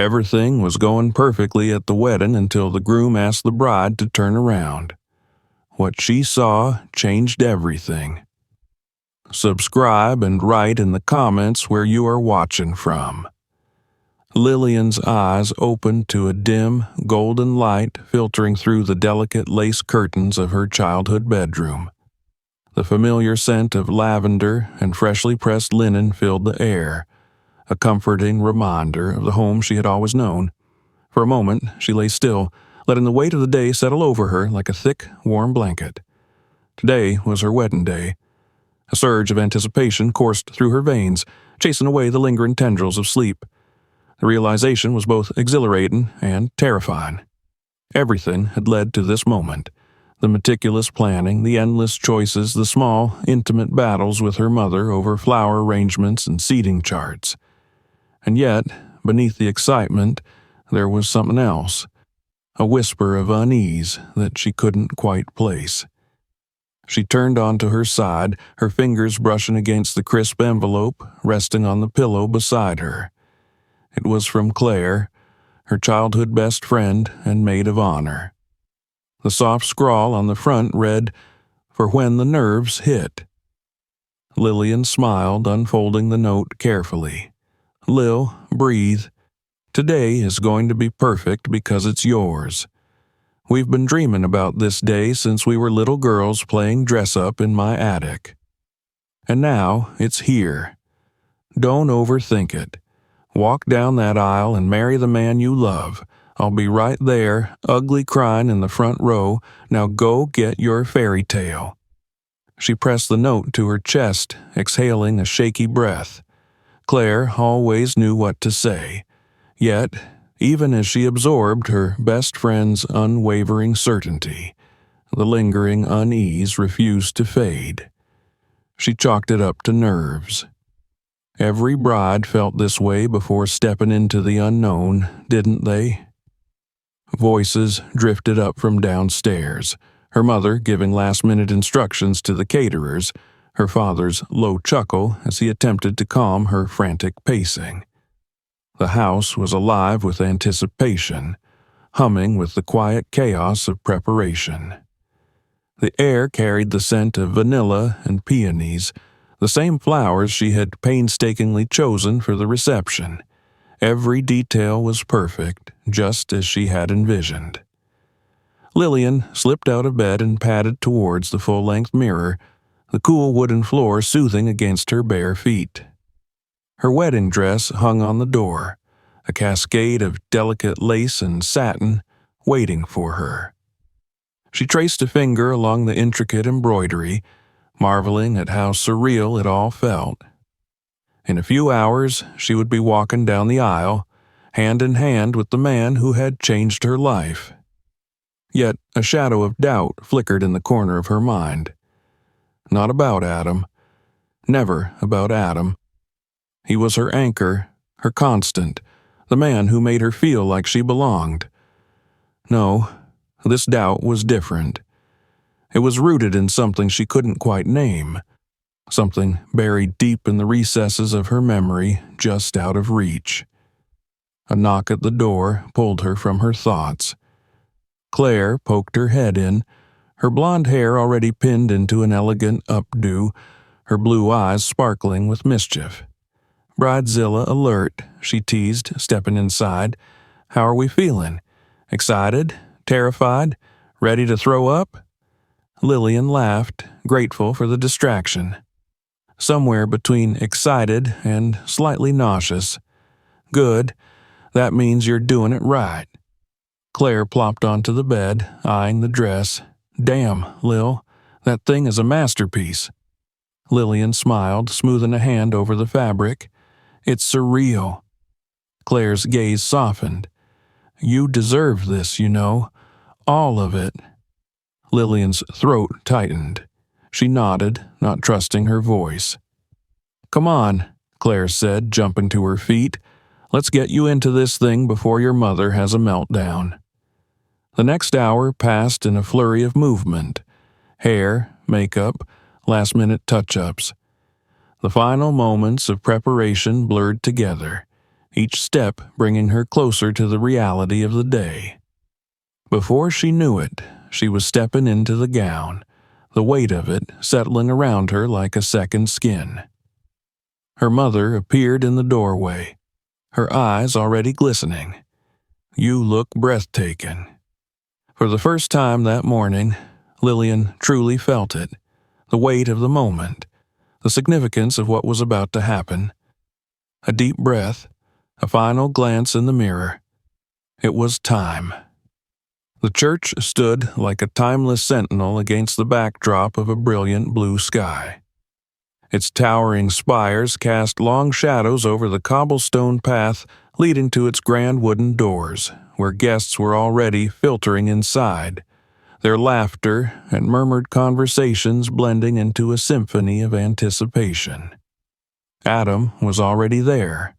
Everything was going perfectly at the wedding until the groom asked the bride to turn around. What she saw changed everything. Subscribe and write in the comments where you are watching from. Lillian's eyes opened to a dim, golden light filtering through the delicate lace curtains of her childhood bedroom. The familiar scent of lavender and freshly pressed linen filled the air, a comforting reminder of the home she had always known. For a moment, she lay still, letting the weight of the day settle over her like a thick, warm blanket. Today was her wedding day. A surge of anticipation coursed through her veins, chasing away the lingering tendrils of sleep. The realization was both exhilarating and terrifying. Everything had led to this moment. The meticulous planning, the endless choices, the small, intimate battles with her mother over flower arrangements and seating charts. And yet, beneath the excitement, there was something else, a whisper of unease that she couldn't quite place. She turned onto her side, her fingers brushing against the crisp envelope resting on the pillow beside her. It was from Claire, her childhood best friend and maid of honor. The soft scrawl on the front read, "For when the nerves hit." Lillian smiled, unfolding the note carefully. "Lil, breathe. Today is going to be perfect because it's yours. We've been dreaming about this day since we were little girls playing dress-up in my attic. And now it's here. Don't overthink it. Walk down that aisle and marry the man you love. I'll be right there, ugly crying in the front row. Now go get your fairy tale." She pressed the note to her chest, exhaling a shaky breath. Claire always knew what to say. Yet, even as she absorbed her best friend's unwavering certainty, the lingering unease refused to fade. She chalked it up to nerves. Every bride felt this way before stepping into the unknown, didn't they? Voices drifted up from downstairs, her mother giving last-minute instructions to the caterers, her father's low chuckle as he attempted to calm her frantic pacing. The house was alive with anticipation, humming with the quiet chaos of preparation. The air carried the scent of vanilla and peonies, the same flowers she had painstakingly chosen for the reception. Every detail was perfect, just as she had envisioned. Lillian slipped out of bed and padded towards the full-length mirror, the cool wooden floor soothing against her bare feet. Her wedding dress hung on the door, a cascade of delicate lace and satin waiting for her. She traced a finger along the intricate embroidery, marveling at how surreal it all felt. In a few hours, she would be walking down the aisle, hand in hand with the man who had changed her life. Yet a shadow of doubt flickered in the corner of her mind. Not about Adam. Never about Adam. He was her anchor, her constant, the man who made her feel like she belonged. No, this doubt was different. It was rooted in something she couldn't quite name, something buried deep in the recesses of her memory, just out of reach. A knock at the door pulled her from her thoughts. Claire poked her head in, her blonde hair already pinned into an elegant updo, her blue eyes sparkling with mischief. "Bridezilla alert," she teased, stepping inside. "How are we feeling? Excited? Terrified? Ready to throw up?" Lillian laughed, grateful for the distraction. Somewhere between excited and slightly nauseous. "Good. That means you're doing it right." Claire plopped onto the bed, eyeing the dress. "Damn, Lil, that thing is a masterpiece." Lillian smiled, smoothing a hand over the fabric. "It's surreal." Claire's gaze softened. "You deserve this, you know. All of it." Lillian's throat tightened. She nodded, not trusting her voice. "Come on," Claire said, jumping to her feet. "Let's get you into this thing before your mother has a meltdown." The next hour passed in a flurry of movement. Hair, makeup, last-minute touch-ups. The final moments of preparation blurred together, each step bringing her closer to the reality of the day. Before she knew it, she was stepping into the gown, the weight of it settling around her like a second skin. Her mother appeared in the doorway, her eyes already glistening. "You look breathtaking." For the first time that morning, Lillian truly felt it, the weight of the moment, the significance of what was about to happen. A deep breath, a final glance in the mirror. It was time. The church stood like a timeless sentinel against the backdrop of a brilliant blue sky. Its towering spires cast long shadows over the cobblestone path leading to its grand wooden doors, where guests were already filtering inside, their laughter and murmured conversations blending into a symphony of anticipation. Adam was already there.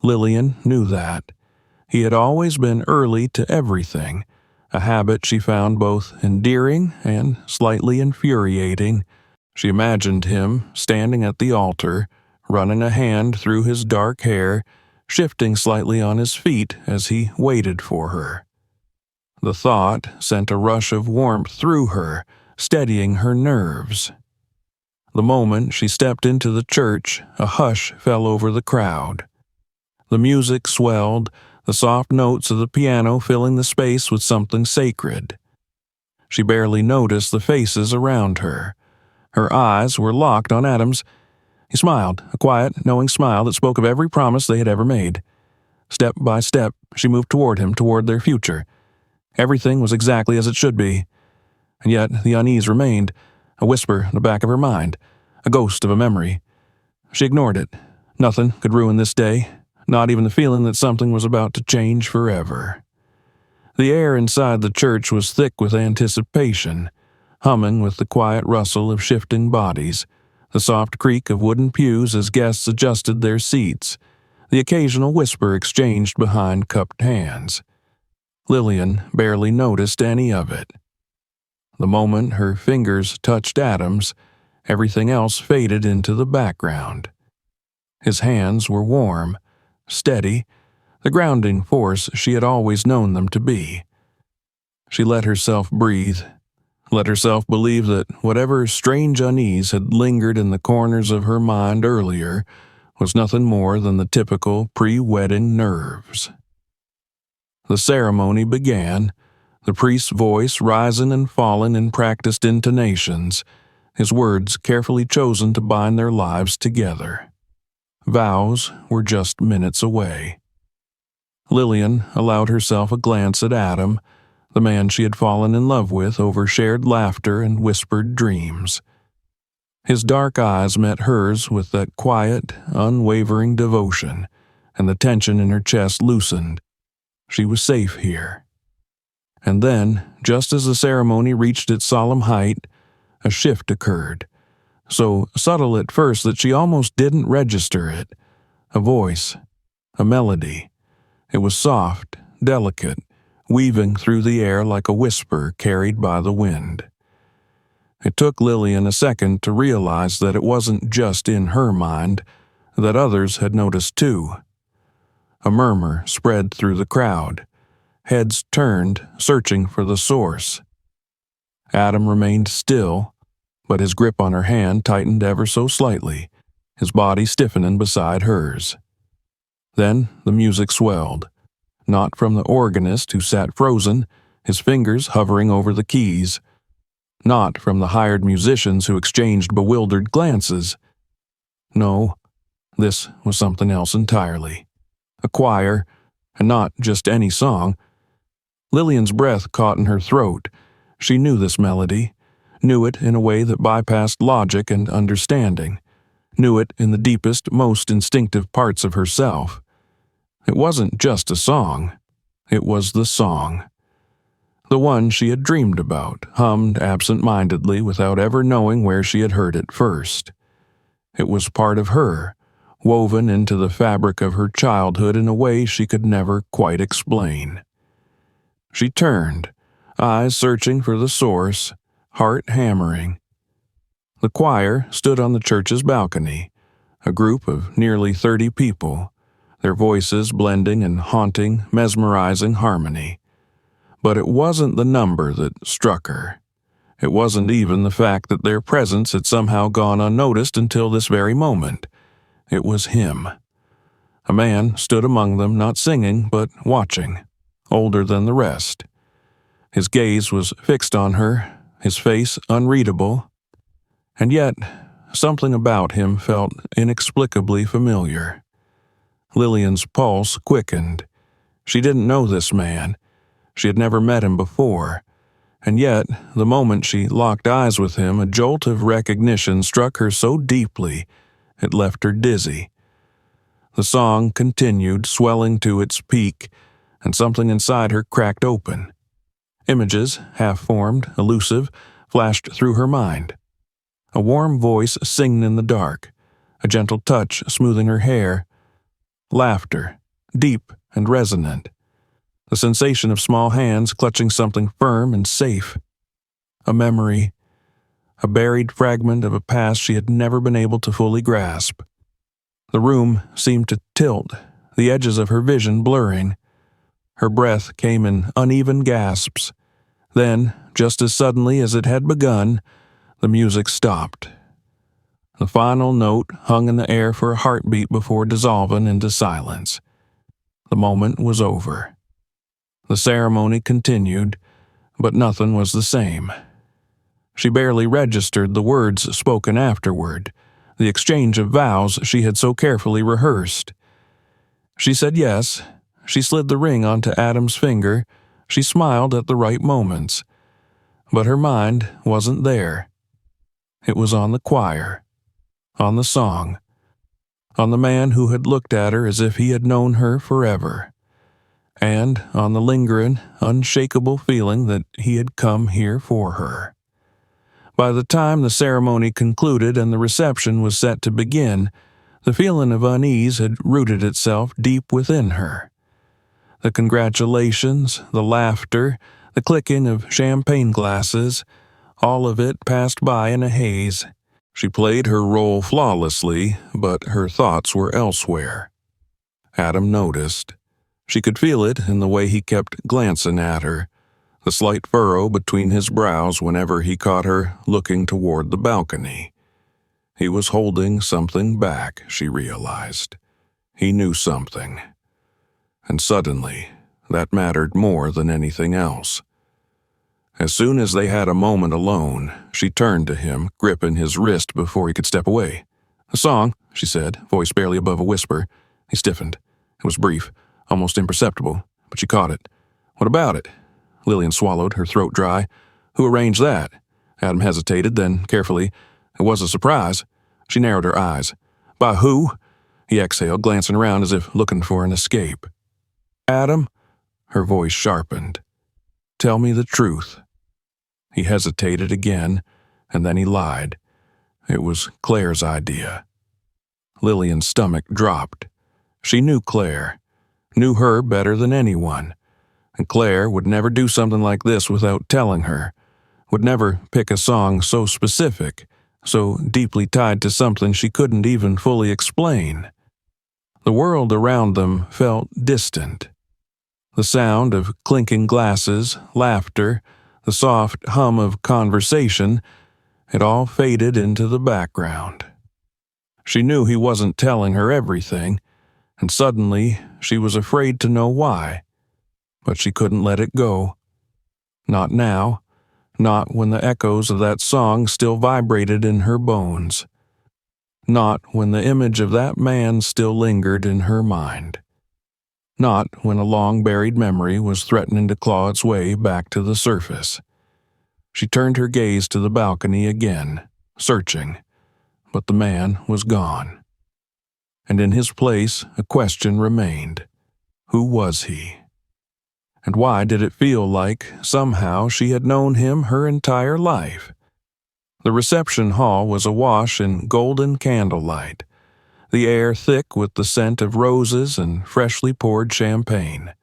Lillian knew that. He had always been early to everything, a habit she found both endearing and slightly infuriating. She imagined him standing at the altar, running a hand through his dark hair, shifting slightly on his feet as he waited for her. The thought sent a rush of warmth through her, steadying her nerves. The moment she stepped into the church, a hush fell over the crowd. The music swelled, the soft notes of the piano filling the space with something sacred. She barely noticed the faces around her. Her eyes were locked on Adam's. He smiled, a quiet, knowing smile that spoke of every promise they had ever made. Step by step, she moved toward him, toward their future. Everything was exactly as it should be. And yet the unease remained, a whisper in the back of her mind, a ghost of a memory. She ignored it. Nothing could ruin this day, not even the feeling that something was about to change forever. The air inside the church was thick with anticipation, humming with the quiet rustle of shifting bodies, the soft creak of wooden pews as guests adjusted their seats, the occasional whisper exchanged behind cupped hands. Lillian barely noticed any of it. The moment her fingers touched Adam's, everything else faded into the background. His hands were warm, steady, the grounding force she had always known them to be. She let herself breathe, let herself believe that whatever strange unease had lingered in the corners of her mind earlier was nothing more than the typical pre-wedding nerves. The ceremony began, the priest's voice rising and falling in practiced intonations, his words carefully chosen to bind their lives together. Vows were just minutes away. Lillian allowed herself a glance at Adam, the man she had fallen in love with over shared laughter and whispered dreams. His dark eyes met hers with that quiet, unwavering devotion, and the tension in her chest loosened. She was safe here. And then, just as the ceremony reached its solemn height, a shift occurred, so subtle at first that she almost didn't register it. A voice, a melody. It was soft, delicate, weaving through the air like a whisper carried by the wind. It took Lillian a second to realize that it wasn't just in her mind, that others had noticed too. A murmur spread through the crowd. Heads turned, searching for the source. Adam remained still, but his grip on her hand tightened ever so slightly, his body stiffening beside hers. Then the music swelled, not from the organist who sat frozen, his fingers hovering over the keys, not from the hired musicians who exchanged bewildered glances. No, this was something else entirely. A choir, and not just any song. Lillian's breath caught in her throat. She knew this melody, knew it in a way that bypassed logic and understanding, knew it in the deepest, most instinctive parts of herself. It wasn't just a song. It was the song. The one she had dreamed about, hummed absent-mindedly without ever knowing where she had heard it first. It was part of her, woven into the fabric of her childhood in a way she could never quite explain. She turned, eyes searching for the source, heart hammering. The choir stood on the church's balcony, a group of nearly 30 people, their voices blending in haunting, mesmerizing harmony. But it wasn't the number that struck her. It wasn't even the fact that their presence had somehow gone unnoticed until this very moment. It was him. A man stood among them, not singing, but watching, older than the rest. His gaze was fixed on her, his face unreadable, and yet something about him felt inexplicably familiar. Lillian's pulse quickened. She didn't know this man. She had never met him before, and yet, the moment she locked eyes with him, a jolt of recognition struck her so deeply it left her dizzy. The song continued, swelling to its peak, and something inside her cracked open. Images, half-formed, elusive, flashed through her mind. A warm voice singing in the dark, a gentle touch smoothing her hair, laughter, deep and resonant, the sensation of small hands clutching something firm and safe. A memory, a buried fragment of a past she had never been able to fully grasp. The room seemed to tilt, the edges of her vision blurring. Her breath came in uneven gasps. Then, just as suddenly as it had begun, the music stopped. The final note hung in the air for a heartbeat before dissolving into silence. The moment was over. The ceremony continued, but nothing was the same. She barely registered the words spoken afterward, the exchange of vows she had so carefully rehearsed. She said yes. She slid the ring onto Adam's finger. She smiled at the right moments. But her mind wasn't there. It was on the choir, on the song, on the man who had looked at her as if he had known her forever, and on the lingering, unshakable feeling that he had come here for her. By the time the ceremony concluded and the reception was set to begin, the feeling of unease had rooted itself deep within her. The congratulations, the laughter, the clicking of champagne glasses, all of it passed by in a haze. She played her role flawlessly, but her thoughts were elsewhere. Adam noticed. She could feel it in the way he kept glancing at her, the slight furrow between his brows whenever he caught her looking toward the balcony. He was holding something back, she realized. He knew something. And suddenly, that mattered more than anything else. As soon as they had a moment alone, she turned to him, gripping his wrist before he could step away. "A song," she said, voice barely above a whisper. He stiffened. It was brief, almost imperceptible, but she caught it. "What about it?" Lillian swallowed, her throat dry. "Who arranged that?" Adam hesitated, then, carefully, "It was a surprise." She narrowed her eyes. "By who?" He exhaled, glancing around as if looking for an escape. "Adam?" Her voice sharpened. "Tell me the truth." He hesitated again, and then he lied. It was Claire's idea. Lillian's stomach dropped. She knew Claire, knew her better than anyone, and Claire would never do something like this without telling her, would never pick a song so specific, so deeply tied to something she couldn't even fully explain. The world around them felt distant. The sound of clinking glasses, laughter, the soft hum of conversation, it all faded into the background. She knew he wasn't telling her everything, and suddenly she was afraid to know why. But she couldn't let it go. Not now, not when the echoes of that song still vibrated in her bones. Not when the image of that man still lingered in her mind. Not when a long-buried memory was threatening to claw its way back to the surface. She turned her gaze to the balcony again, searching, but the man was gone. And in his place, a question remained. Who was he? And why did it feel like, somehow, she had known him her entire life? The reception hall was awash in golden candlelight, the air thick with the scent of roses and freshly poured champagne.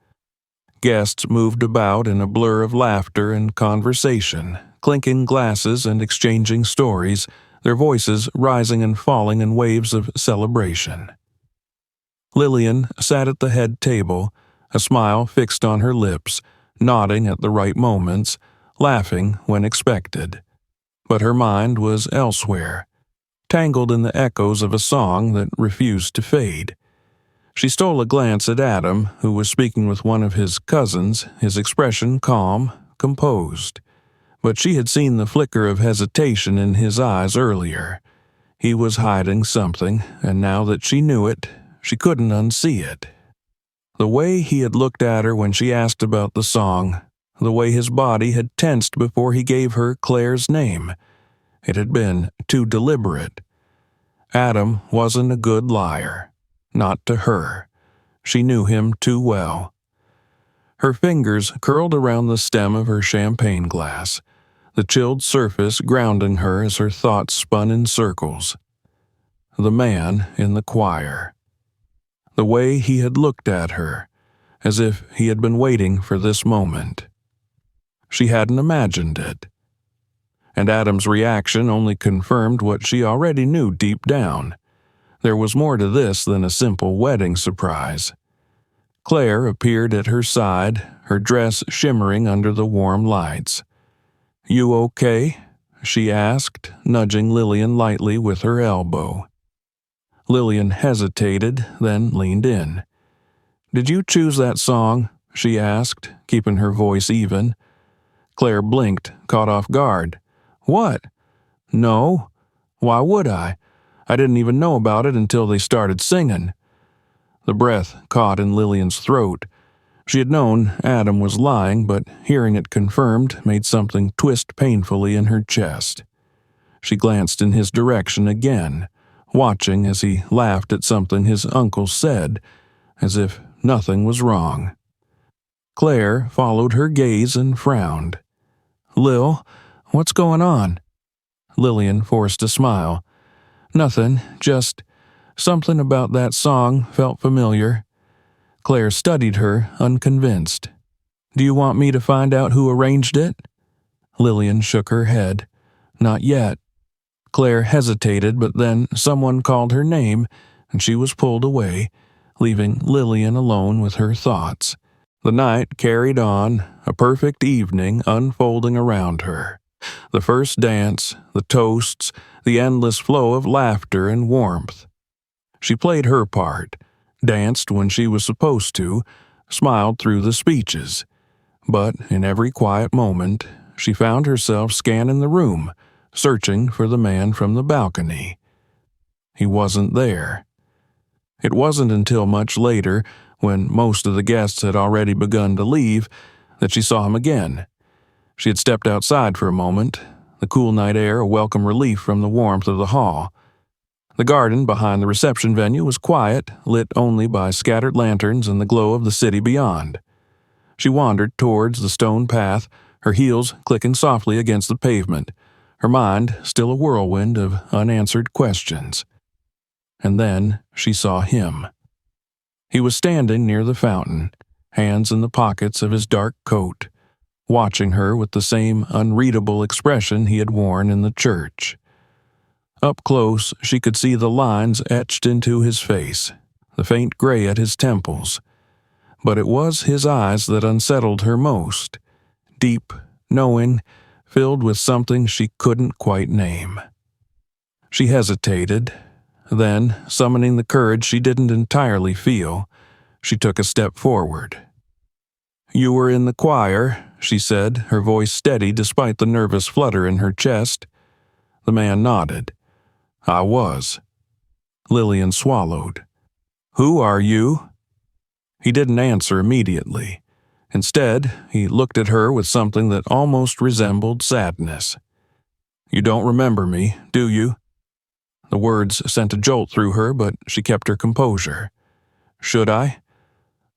Guests moved about in a blur of laughter and conversation, clinking glasses and exchanging stories, their voices rising and falling in waves of celebration. Lillian sat at the head table, a smile fixed on her lips, nodding at the right moments, laughing when expected. But her mind was elsewhere, tangled in the echoes of a song that refused to fade. She stole a glance at Adam, who was speaking with one of his cousins, his expression calm, composed. But she had seen the flicker of hesitation in his eyes earlier. He was hiding something, and now that she knew it, she couldn't unsee it. The way he had looked at her when she asked about the song, the way his body had tensed before he gave her Claire's name, it had been too deliberate. Adam wasn't a good liar. Not to her. She knew him too well. Her fingers curled around the stem of her champagne glass, the chilled surface grounding her as her thoughts spun in circles. The man in the choir. The way he had looked at her, as if he had been waiting for this moment. She hadn't imagined it. And Adam's reaction only confirmed what she already knew deep down. There was more to this than a simple wedding surprise. Claire appeared at her side, her dress shimmering under the warm lights. "You okay?" she asked, nudging Lillian lightly with her elbow. Lillian hesitated, then leaned in. "Did you choose that song?" she asked, keeping her voice even. Claire blinked, caught off guard. "What? No. Why would I? I didn't even know about it until they started singing." The breath caught in Lillian's throat. She had known Adam was lying, but hearing it confirmed made something twist painfully in her chest. She glanced in his direction again, watching as he laughed at something his uncle said, as if nothing was wrong. Claire followed her gaze and frowned. "Lil, what's going on?" Lillian forced a smile. "Nothing, just something about that song felt familiar." Claire studied her, unconvinced. "Do you want me to find out who arranged it?" Lillian shook her head. "Not yet." Claire hesitated, but then someone called her name, and she was pulled away, leaving Lillian alone with her thoughts. The night carried on, a perfect evening unfolding around her. The first dance, the toasts, the endless flow of laughter and warmth. She played her part, danced when she was supposed to, smiled through the speeches. But in every quiet moment, she found herself scanning the room, searching for the man from the balcony. He wasn't there. It wasn't until much later, when most of the guests had already begun to leave, that she saw him again. She had stepped outside for a moment, the cool night air a welcome relief from the warmth of the hall. The garden behind the reception venue was quiet, lit only by scattered lanterns and the glow of the city beyond. She wandered towards the stone path, her heels clicking softly against the pavement, her mind still a whirlwind of unanswered questions. And then she saw him. He was standing near the fountain, hands in the pockets of his dark coat, watching her with the same unreadable expression he had worn in the church. Up close, she could see the lines etched into his face, the faint gray at his temples. But it was his eyes that unsettled her most, deep, knowing, filled with something she couldn't quite name. She hesitated. Then, summoning the courage she didn't entirely feel, she took a step forward. "You were in the choir," she said, her voice steady despite the nervous flutter in her chest. The man nodded. "I was." Lillian swallowed. "Who are you?" He didn't answer immediately. Instead, he looked at her with something that almost resembled sadness. "You don't remember me, do you?" The words sent a jolt through her, but she kept her composure. "Should I?"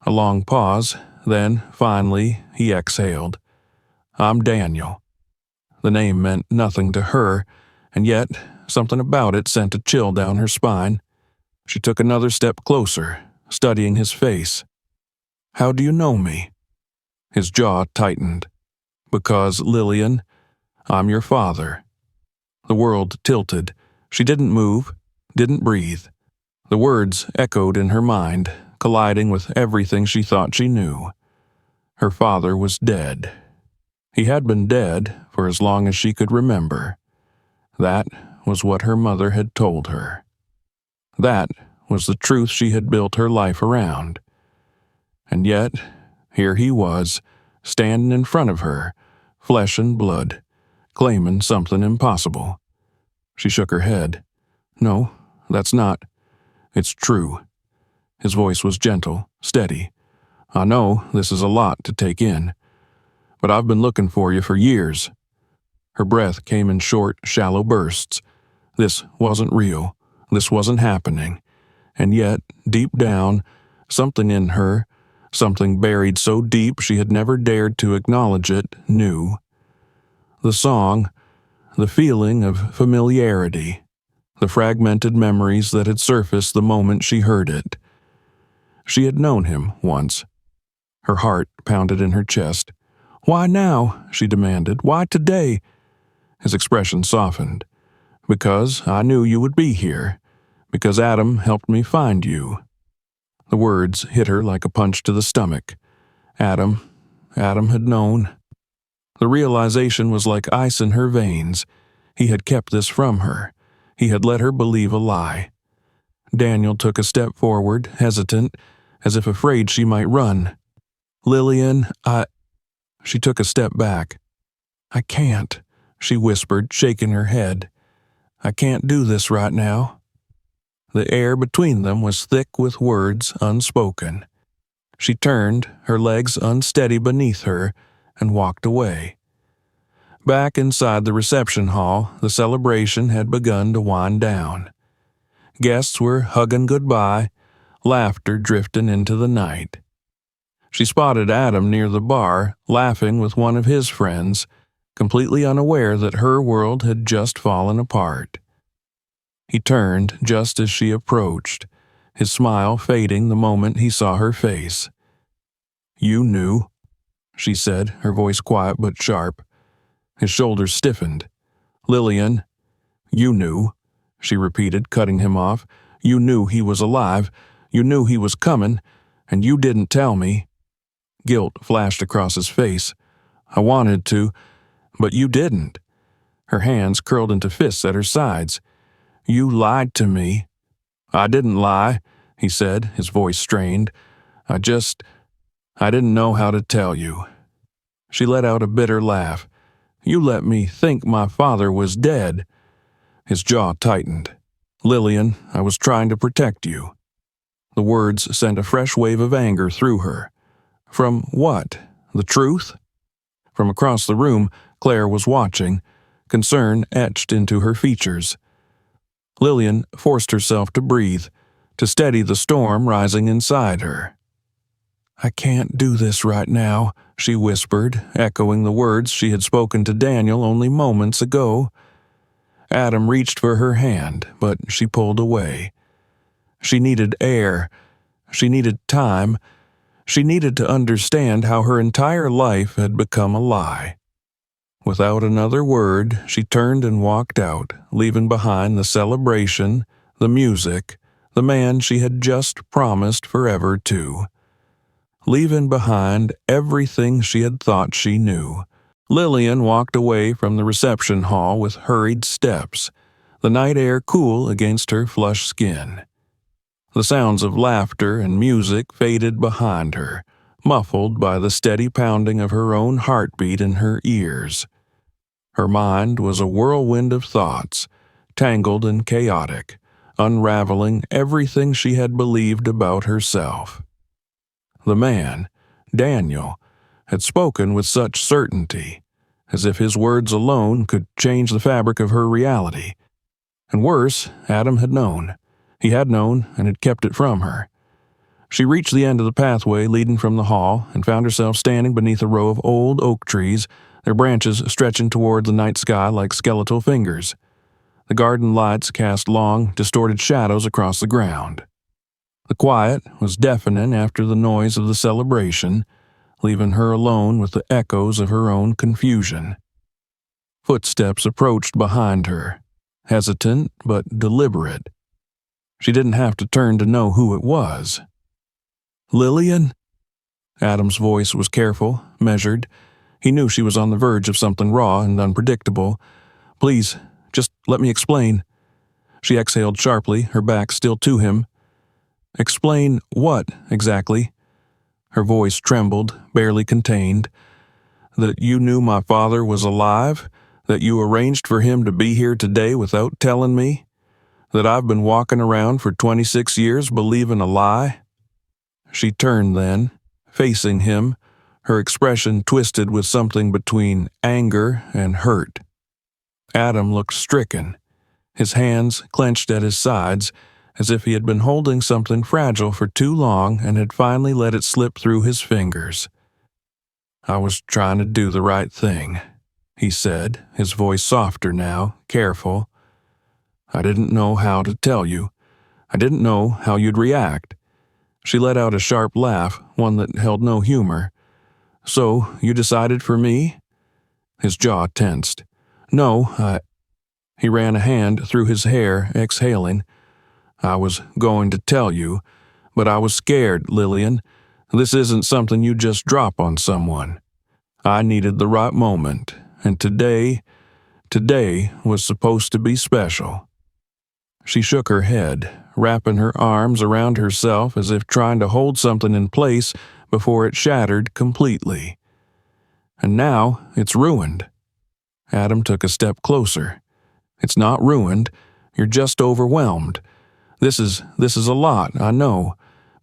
A long pause, then, finally, he exhaled. "I'm Daniel." The name meant nothing to her, and yet something about it sent a chill down her spine. She took another step closer, studying his face. "How do you know me?" His jaw tightened. "Because, Lillian, I'm your father." The world tilted. She didn't move, didn't breathe. The words echoed in her mind, colliding with everything she thought she knew. Her father was dead. He had been dead for as long as she could remember. That was what her mother had told her. That was the truth she had built her life around. And yet, here he was, standing in front of her, flesh and blood, claiming something impossible. She shook her head. No, that's not. It's true. His voice was gentle, steady. I know this is a lot to take in, but I've been looking for you for years. Her breath came in short, shallow bursts. This wasn't real. This wasn't happening. And yet, deep down, something in her, something buried so deep she had never dared to acknowledge it, knew. The song, the feeling of familiarity, the fragmented memories that had surfaced the moment she heard it. She had known him once. Her heart pounded in her chest. Why now? She demanded. Why today? His expression softened. Because I knew you would be here. Because Adam helped me find you. The words hit her like a punch to the stomach. Adam had known. The realization was like ice in her veins. He had kept this from her. He had let her believe a lie. Daniel took a step forward, hesitant, as if afraid she might run. Lillian, She took a step back. I can't, she whispered, shaking her head. I can't do this right now. The air between them was thick with words unspoken. She turned, her legs unsteady beneath her, and walked away. Back inside the reception hall, the celebration had begun to wind down. Guests were hugging goodbye, laughter drifting into the night. She spotted Adam near the bar, laughing with one of his friends, completely unaware that her world had just fallen apart. He turned just as she approached, his smile fading the moment he saw her face. You knew, she said, her voice quiet but sharp. His shoulders stiffened. Lillian, you knew, she repeated, cutting him off. You knew he was alive. You knew he was coming, and you didn't tell me. Guilt flashed across his face. I wanted to, but you didn't. Her hands curled into fists at her sides. You lied to me. I didn't lie, he said, his voice strained. I didn't know how to tell you. She let out a bitter laugh. You let me think my father was dead. His jaw tightened. Lillian, I was trying to protect you. The words sent a fresh wave of anger through her. From what? The truth? From across the room, Claire was watching, concern etched into her features. Lillian forced herself to breathe, to steady the storm rising inside her. I can't do this right now, she whispered, echoing the words she had spoken to Daniel only moments ago. Adam reached for her hand, but she pulled away. She needed air. She needed time. She needed to understand how her entire life had become a lie. Without another word, she turned and walked out, leaving behind the celebration, the music, the man she had just promised forever to. Leaving behind everything she had thought she knew. Lillian walked away from the reception hall with hurried steps, the night air cool against her flushed skin. The sounds of laughter and music faded behind her, muffled by the steady pounding of her own heartbeat in her ears. Her mind was a whirlwind of thoughts, tangled and chaotic, unraveling everything she had believed about herself. The man, Daniel, had spoken with such certainty, as if his words alone could change the fabric of her reality. And worse, Adam had known. He had known and had kept it from her. She reached the end of the pathway leading from the hall and found herself standing beneath a row of old oak trees, their branches stretching toward the night sky like skeletal fingers. The garden lights cast long, distorted shadows across the ground. The quiet was deafening after the noise of the celebration, leaving her alone with the echoes of her own confusion. Footsteps approached behind her, hesitant but deliberate. She didn't have to turn to know who it was. "Lillian?" Adam's voice was careful, measured. He knew she was on the verge of something raw and unpredictable. "Please, just let me explain." She exhaled sharply, her back still to him. "Explain what, exactly?" Her voice trembled, barely contained. "That you knew my father was alive? That you arranged for him to be here today without telling me? That I've been walking around for 26 years believing a lie?" She turned then, facing him, her expression twisted with something between anger and hurt. Adam looked stricken, his hands clenched at his sides, as if he had been holding something fragile for too long and had finally let it slip through his fingers. "I was trying to do the right thing," he said, his voice softer now, careful. "I didn't know how to tell you. I didn't know how you'd react." She let out a sharp laugh, one that held no humor. "So, you decided for me?" His jaw tensed. "No, He ran a hand through his hair, exhaling. "I was going to tell you, but I was scared, Lillian. This isn't something you just drop on someone. I needed the right moment, and today was supposed to be special." She shook her head, wrapping her arms around herself as if trying to hold something in place before it shattered completely. "And now it's ruined." Adam took a step closer. "It's not ruined. You're just overwhelmed. This is a lot, I know,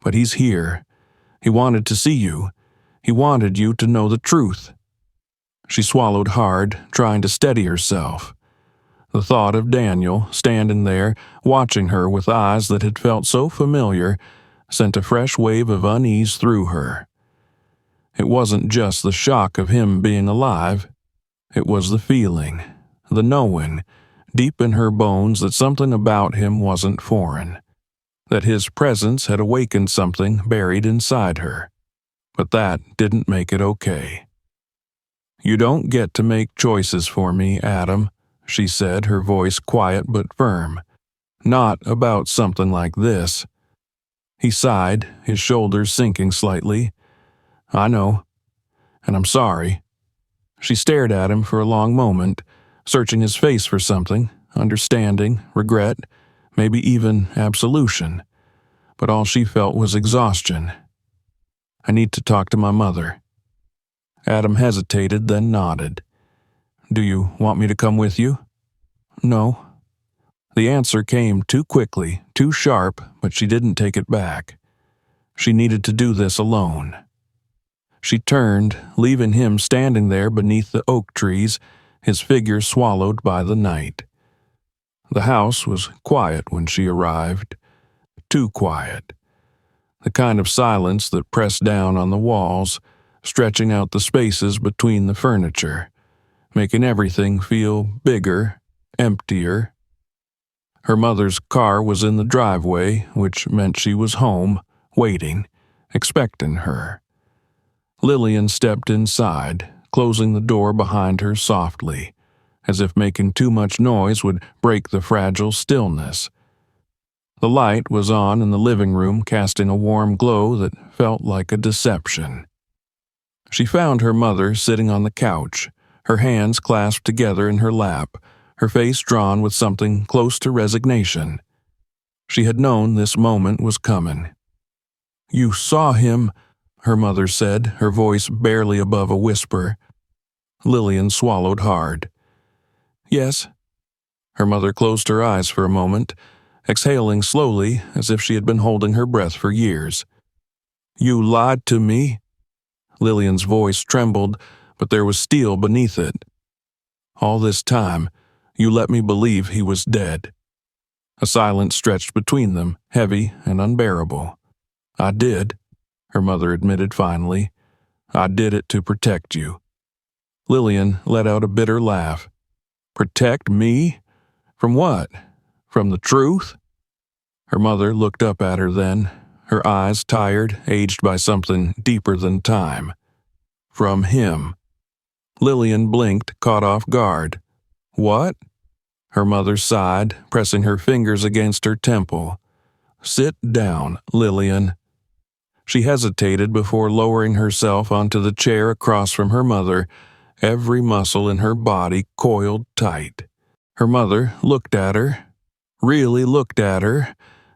but he's here. He wanted to see you. He wanted you to know the truth." She swallowed hard, trying to steady herself. The thought of Daniel, standing there, watching her with eyes that had felt so familiar, sent a fresh wave of unease through her. It wasn't just the shock of him being alive. It was the feeling, the knowing, deep in her bones that something about him wasn't foreign, that his presence had awakened something buried inside her. But that didn't make it okay. "You don't get to make choices for me, Adam," she said, her voice quiet but firm. "Not about something like this." He sighed, his shoulders sinking slightly. "I know, and I'm sorry." She stared at him for a long moment, searching his face for something, understanding, regret, maybe even absolution. But all she felt was exhaustion. "I need to talk to my mother." Adam hesitated, then nodded. "Do you want me to come with you?" "No." The answer came too quickly, too sharp, but she didn't take it back. She needed to do this alone. She turned, leaving him standing there beneath the oak trees, his figure swallowed by the night. The house was quiet when she arrived. Too quiet. The kind of silence that pressed down on the walls, stretching out the spaces between the furniture, making everything feel bigger, emptier. Her mother's car was in the driveway, which meant she was home, waiting, expecting her. Lillian stepped inside, closing the door behind her softly, as if making too much noise would break the fragile stillness. The light was on in the living room, casting a warm glow that felt like a deception. She found her mother sitting on the couch, her hands clasped together in her lap, her face drawn with something close to resignation. She had known this moment was coming. "You saw him," her mother said, her voice barely above a whisper. Lillian swallowed hard. "Yes." Her mother closed her eyes for a moment, exhaling slowly as if she had been holding her breath for years. "You lied to me?" Lillian's voice trembled, but there was steel beneath it. "All this time, you let me believe he was dead." A silence stretched between them, heavy and unbearable. "I did," her mother admitted finally. "I did it to protect you." Lillian let out a bitter laugh. "Protect me? From what? From the truth?" Her mother looked up at her then, her eyes tired, aged by something deeper than time. "From him." Lillian blinked, caught off guard. "What?" Her mother sighed, pressing her fingers against her temple. "Sit down, Lillian." She hesitated before lowering herself onto the chair across from her mother, every muscle in her body coiled tight. Her mother looked at her, really looked at her,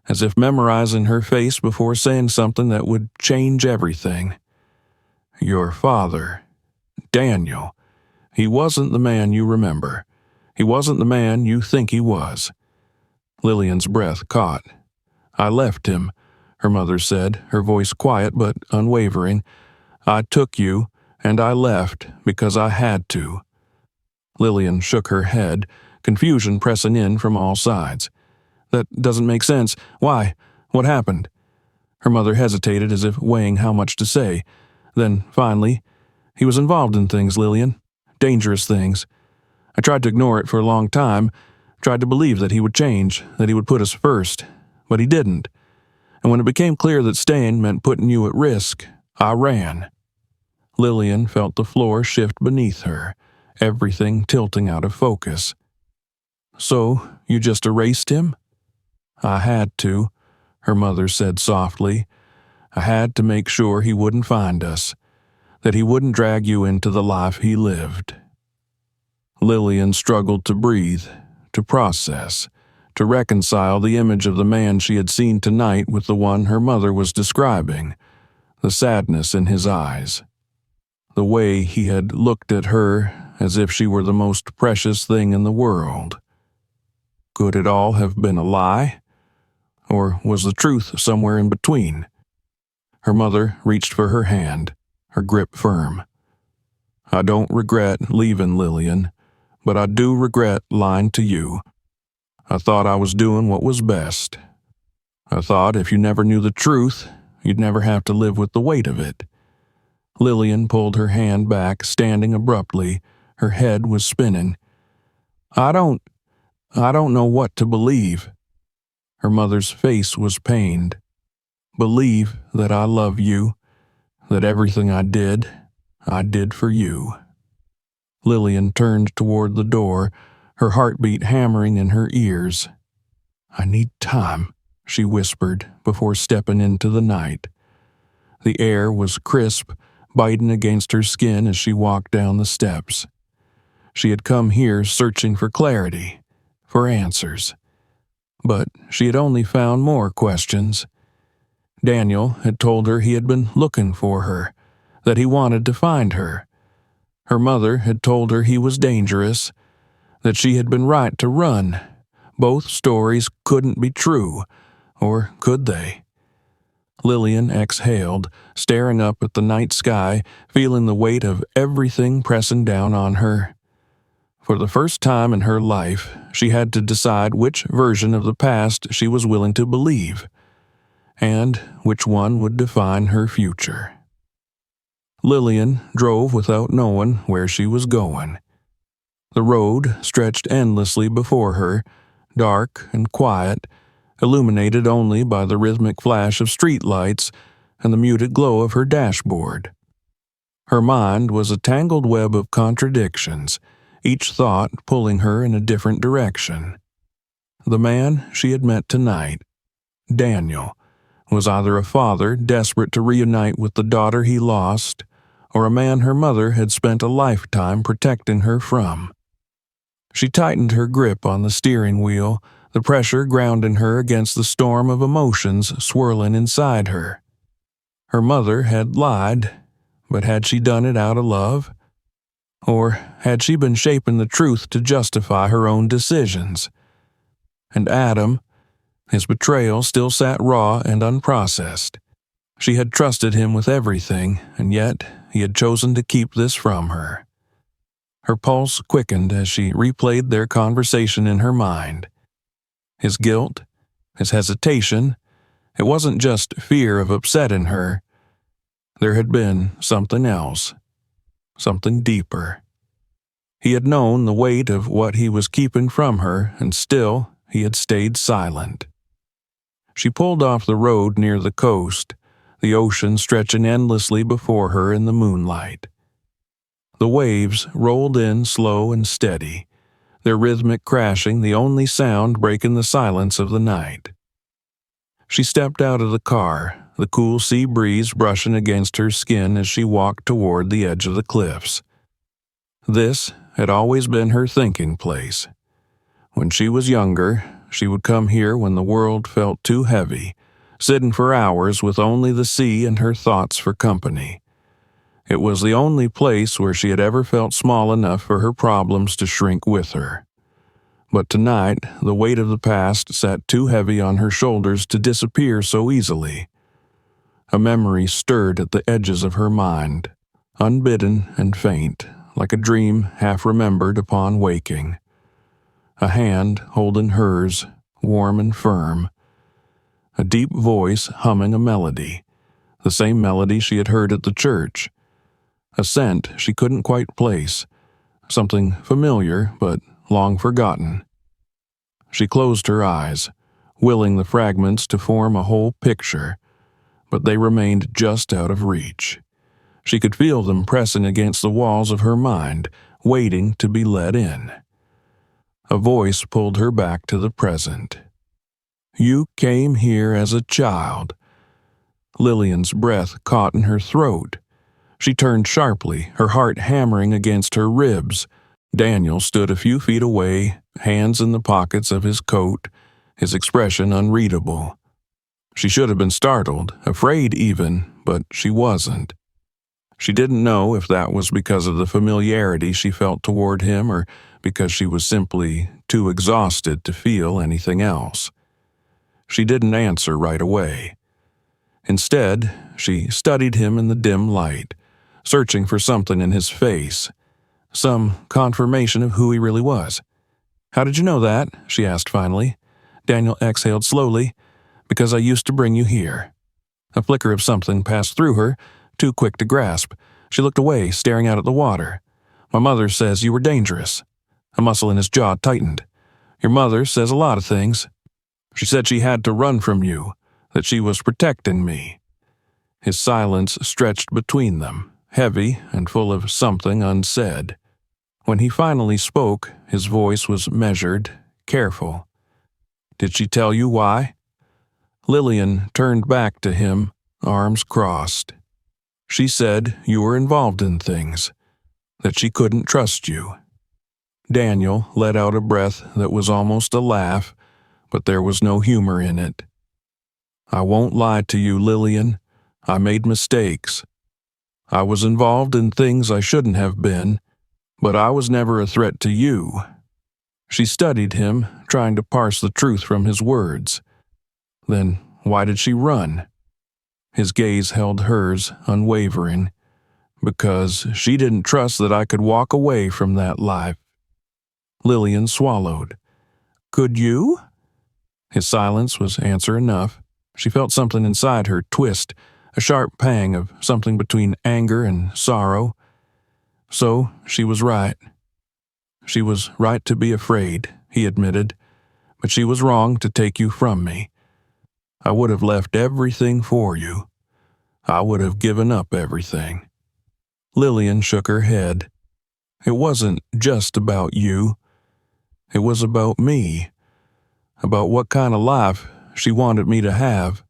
as if memorizing her face before saying something that would change everything. "Your father, Daniel, he wasn't the man you remember. He wasn't the man you think he was." Lillian's breath caught. "I left him," her mother said, her voice quiet but unwavering. "I took you, and I left because I had to." Lillian shook her head, confusion pressing in from all sides. "That doesn't make sense. Why? What happened?" Her mother hesitated as if weighing how much to say. Then, finally, "He was involved in things, Lillian. Dangerous things. I tried to ignore it for a long time, tried to believe that he would change, that he would put us first, but he didn't. And when it became clear that staying meant putting you at risk, I ran." Lillian felt the floor shift beneath her, everything tilting out of focus. "So, you just erased him?" "I had to," her mother said softly. "I had to make sure he wouldn't find us, that he wouldn't drag you into the life he lived." Lillian struggled to breathe, to process, to reconcile the image of the man she had seen tonight with the one her mother was describing, the sadness in his eyes, the way he had looked at her as if she were the most precious thing in the world. Could it all have been a lie? Or was the truth somewhere in between? Her mother reached for her hand, her grip firm. "I don't regret leaving, Lillian, but I do regret lying to you. I thought I was doing what was best. I thought if you never knew the truth, you'd never have to live with the weight of it." Lillian pulled her hand back, standing abruptly. Her head was spinning. I don't know what to believe." Her mother's face was pained. "Believe that I love you, that everything I did for you." Lillian turned toward the door, her heartbeat hammering in her ears. "I need time," she whispered before stepping into the night. The air was crisp, biting against her skin as she walked down the steps. She had come here searching for clarity, for answers. But she had only found more questions. Daniel had told her he had been looking for her, that he wanted to find her. Her mother had told her he was dangerous, that she had been right to run. Both stories couldn't be true, or could they? Lillian exhaled, staring up at the night sky, feeling the weight of everything pressing down on her. For the first time in her life, she had to decide which version of the past she was willing to believe, and which one would define her future. Lillian drove without knowing where she was going. The road stretched endlessly before her, dark and quiet, illuminated only by the rhythmic flash of streetlights and the muted glow of her dashboard. Her mind was a tangled web of contradictions, each thought pulling her in a different direction. The man she had met tonight, Daniel, was either a father desperate to reunite with the daughter he lost, or a man her mother had spent a lifetime protecting her from. She tightened her grip on the steering wheel, the pressure grounding her against the storm of emotions swirling inside her. Her mother had lied, but had she done it out of love? Or had she been shaping the truth to justify her own decisions? And Adam, his betrayal still sat raw and unprocessed. She had trusted him with everything, and yet he had chosen to keep this from her. Her pulse quickened as she replayed their conversation in her mind. His guilt, his hesitation, it wasn't just fear of upsetting her. There had been something else, something deeper. He had known the weight of what he was keeping from her, and still he had stayed silent. She pulled off the road near the coast, the ocean stretching endlessly before her in the moonlight. The waves rolled in slow and steady, their rhythmic crashing the only sound breaking the silence of the night. She stepped out of the car, the cool sea breeze brushing against her skin as she walked toward the edge of the cliffs. This had always been her thinking place. When she was younger, she would come here when the world felt too heavy, sitting for hours with only the sea and her thoughts for company. It was the only place where she had ever felt small enough for her problems to shrink with her. But tonight, the weight of the past sat too heavy on her shoulders to disappear so easily. A memory stirred at the edges of her mind, unbidden and faint, like a dream half remembered upon waking. A hand holding hers, warm and firm. A deep voice humming a melody, the same melody she had heard at the church. A scent she couldn't quite place, something familiar but long forgotten. She closed her eyes, willing the fragments to form a whole picture, but they remained just out of reach. She could feel them pressing against the walls of her mind, waiting to be let in. A voice pulled her back to the present. You came here as a child. Lillian's breath caught in her throat. She turned sharply, her heart hammering against her ribs. Daniel stood a few feet away, hands in the pockets of his coat, his expression unreadable. She should have been startled, afraid even, but she wasn't. She didn't know if that was because of the familiarity she felt toward him or because she was simply too exhausted to feel anything else. She didn't answer right away. Instead, she studied him in the dim light, searching for something in his face, some confirmation of who he really was. How did you know that? She asked finally. Daniel exhaled slowly. Because I used to bring you here. A flicker of something passed through her, too quick to grasp. She looked away, staring out at the water. My mother says you were dangerous. A muscle in his jaw tightened. Your mother says a lot of things. She said she had to run from you, that she was protecting me. His silence stretched between them, heavy and full of something unsaid. When he finally spoke, his voice was measured, careful. Did she tell you why? Lillian turned back to him, arms crossed. She said you were involved in things, that she couldn't trust you. Daniel let out a breath that was almost a laugh, but there was no humor in it. I won't lie to you, Lillian. I made mistakes. I was involved in things I shouldn't have been, but I was never a threat to you. She studied him, trying to parse the truth from his words. Then why did she run? His gaze held hers, unwavering. Because she didn't trust that I could walk away from that life. Lillian swallowed. Could you? His silence was answer enough. She felt something inside her twist, a sharp pang of something between anger and sorrow. So she was right. She was right to be afraid, he admitted, but she was wrong to take you from me. I would have left everything for you. I would have given up everything. Lillian shook her head. It wasn't just about you. It was about me. About what kind of life she wanted me to have.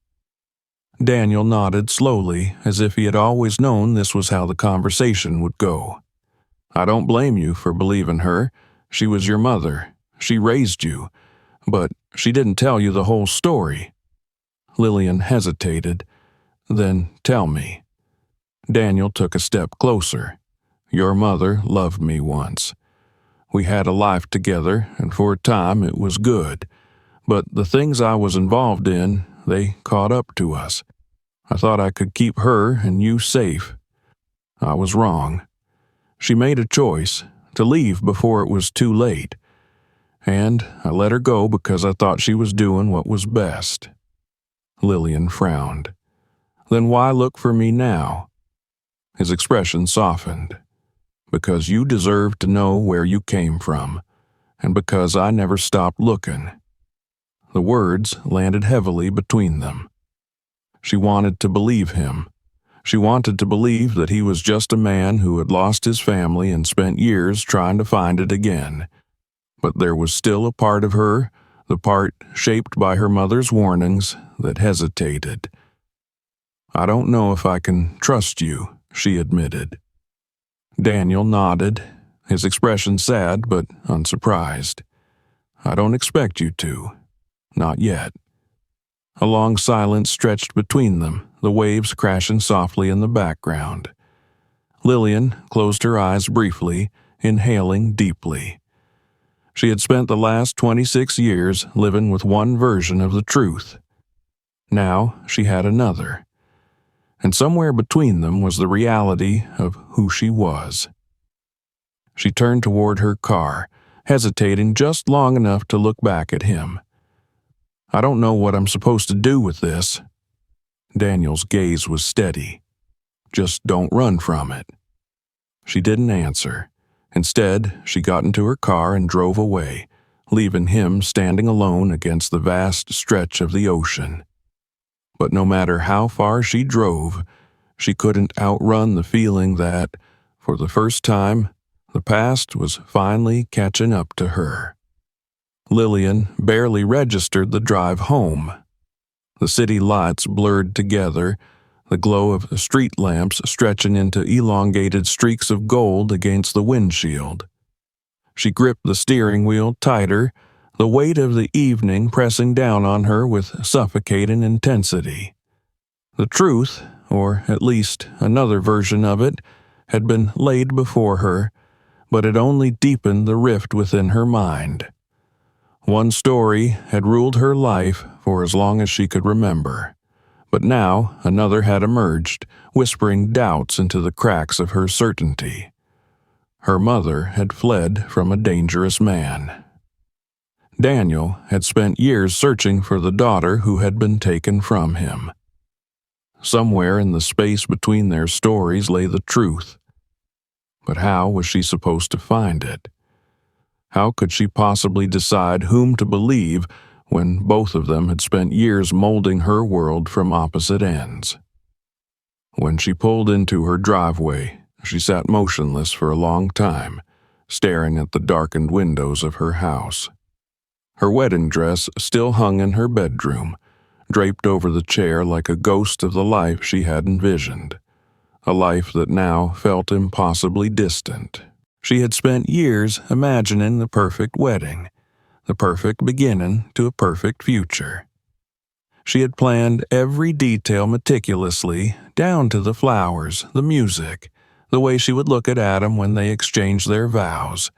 Daniel nodded slowly, as if he had always known this was how the conversation would go. I don't blame you for believing her. She was your mother. She raised you. But she didn't tell you the whole story. Lillian hesitated. Then tell me. Daniel took a step closer. Your mother loved me once. We had a life together, and for a time it was good. But the things I was involved in, they caught up to us. I thought I could keep her and you safe. I was wrong. She made a choice, to leave before it was too late. And I let her go because I thought she was doing what was best. Lillian frowned. Then why look for me now? His expression softened. Because you deserve to know where you came from, and because I never stopped looking. The words landed heavily between them. She wanted to believe him. She wanted to believe that he was just a man who had lost his family and spent years trying to find it again. But there was still a part of her, the part shaped by her mother's warnings that hesitated. "I don't know if I can trust you," she admitted. Daniel nodded, his expression sad but unsurprised. "I don't expect you to. Not yet." A long silence stretched between them, the waves crashing softly in the background. Lillian closed her eyes briefly, inhaling deeply. She had spent the last 26 years living with one version of the truth. Now she had another. And somewhere between them was the reality of who she was. She turned toward her car, hesitating just long enough to look back at him. "I don't know what I'm supposed to do with this." Daniel's gaze was steady. "Just don't run from it." She didn't answer. Instead, she got into her car and drove away, leaving him standing alone against the vast stretch of the ocean. But no matter how far she drove, she couldn't outrun the feeling that, for the first time, the past was finally catching up to her. Lillian barely registered the drive home. The city lights blurred together, the glow of street lamps stretching into elongated streaks of gold against the windshield. She gripped the steering wheel tighter, the weight of the evening pressing down on her with suffocating intensity. The truth, or at least another version of it, had been laid before her, but it only deepened the rift within her mind. One story had ruled her life for as long as she could remember, but now another had emerged, whispering doubts into the cracks of her certainty. Her mother had fled from a dangerous man. Daniel had spent years searching for the daughter who had been taken from him. Somewhere in the space between their stories lay the truth. But how was she supposed to find it? How could she possibly decide whom to believe when both of them had spent years molding her world from opposite ends? When she pulled into her driveway, she sat motionless for a long time, staring at the darkened windows of her house. Her wedding dress still hung in her bedroom, draped over the chair like a ghost of the life she had envisioned, a life that now felt impossibly distant. She had spent years imagining the perfect wedding, the perfect beginning to a perfect future. She had planned every detail meticulously, down to the flowers, the music, the way she would look at Adam when they exchanged their vows.